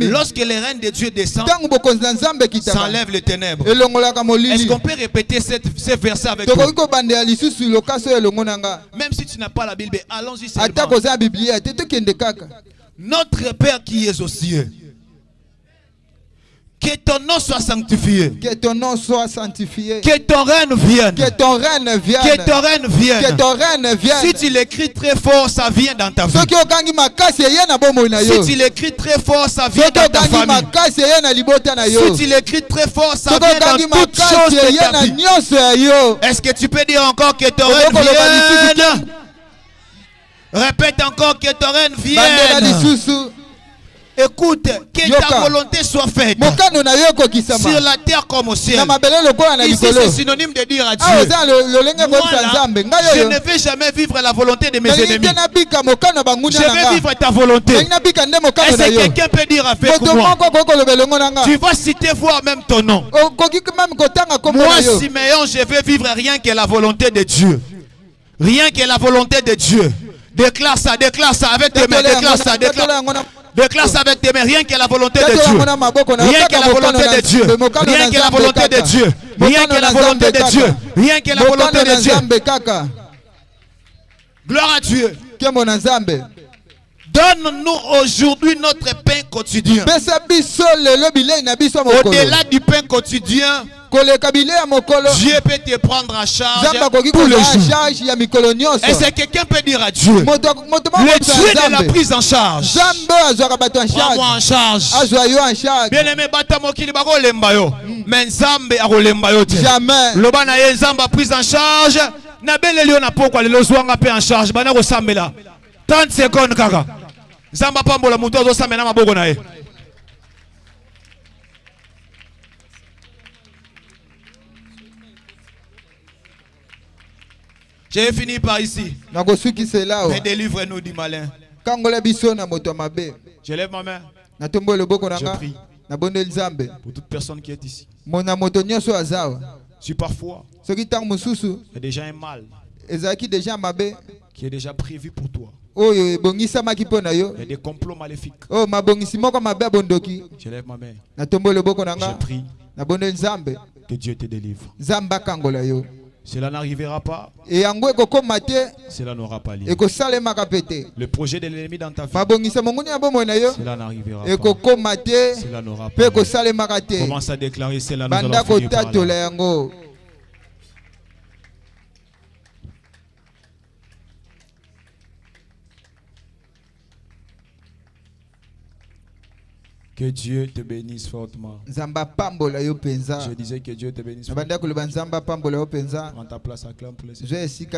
Speaker 1: lorsque le règne de Dieu descend, s'enlève les ténèbres. Est-ce qu'on peut répéter ce verset avec toi? Même si tu n'as pas la Bible, allons-y seulement. Notre Père qui es aux cieux, que ton nom soit sanctifié.
Speaker 2: Que ton nom soit sanctifié.
Speaker 1: Que ton règne vienne.
Speaker 2: Que ton règne vienne.
Speaker 1: Que ton règne vienne.
Speaker 2: Que ton règne vienne.
Speaker 1: Si tu l'écris très fort, ça vient dans ta vie. Si tu l'écris très fort, ça vient dans ta famille. Si tu l'écris très fort, ça vient dans toutes choses de ta vie. Est-ce que tu peux dire encore que ton règne vienne? Répète encore que ton règne vienne. Écoute, que ta volonté soit faite sur la terre comme au ciel. Ici, c'est synonyme de dire à Dieu, moi là, je ne vais jamais vivre la volonté de mes ennemis. Je vais vivre ta volonté. Est-ce que quelqu'un peut dire avec moi? Tu vas citer voir même ton nom. Moi, Siméon, je vais vivre rien que la volonté de Dieu. Rien que la volonté de Dieu. Déclare ça avec tes mains. Déclare ça. Déclare ça avec tes mains. Rien que la volonté de Dieu. Rien que la volonté de Dieu. Rien que la volonté de Dieu. Rien que la volonté de Dieu. Rien que la volonté de Dieu. Gloire à Dieu. Donne-nous aujourd'hui notre pain quotidien. Au-delà du pain quotidien, Dieu peut te prendre en charge tous les jours. Est-ce que quelqu'un peut dire à Dieu, le Dieu de la prise en charge, prends-moi en charge. Bien-aimé, batamokili bako lemba yo, mais Nzambe akolemba yo te. Loba na ye Nzamba prise en charge. Na bele lio na pokwa lelo zwanga pe en charge. Bana ko sambela 30 secondes kaka. Nzamba pambola mutu ozo sambela maboko na ye. J'ai fini par ici. Mais délivre-nous du malin. Je lève ma main. Je prie pour toute personne qui est ici. Si parfois il y a déjà un mal qui est déjà prévu pour toi. Il y a des complots maléfiques. Je lève ma main. Je prie que Dieu te délivre. Cela n'arrivera pas. Cela n'aura pas lieu. Le projet de l'ennemi dans ta vie, cela n'arrivera pas. Cela n'aura pas lieu. Commence à déclarer cela, nous allons finir par là. Que Dieu te bénisse fortement. Je disais que Dieu te bénisse fortement. Prends ta place, acclame pour le Seigneur. Si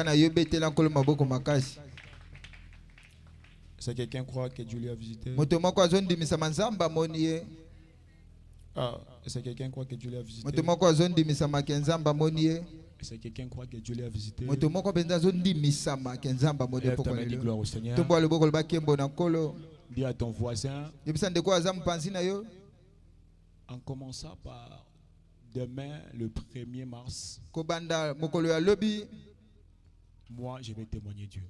Speaker 1: quelqu'un croit que Dieu lui a visité. Si quelqu'un croit que Dieu lui a visité. Si quelqu'un croit que Dieu lui a visité. Lève ta main, dis gloire au Seigneur. Dis à ton voisin, en commençant par demain le 1er mars, moi je vais témoigner Dieu.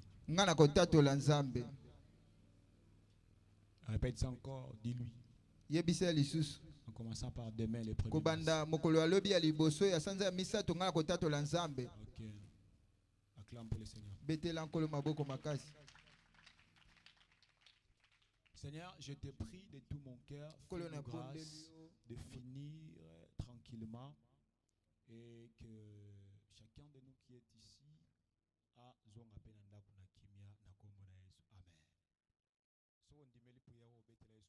Speaker 1: Répète ça encore, dis-lui. En commençant par demain le 1er mars. Ok. Acclame pour le Seigneur. Seigneur, je te prie de tout mon cœur, fais-nous grâce de finir tranquillement et que chacun de nous qui est ici a besoin de na kimia na kombo na Yesu. Amen. So ndimeli prière au Bethlehem.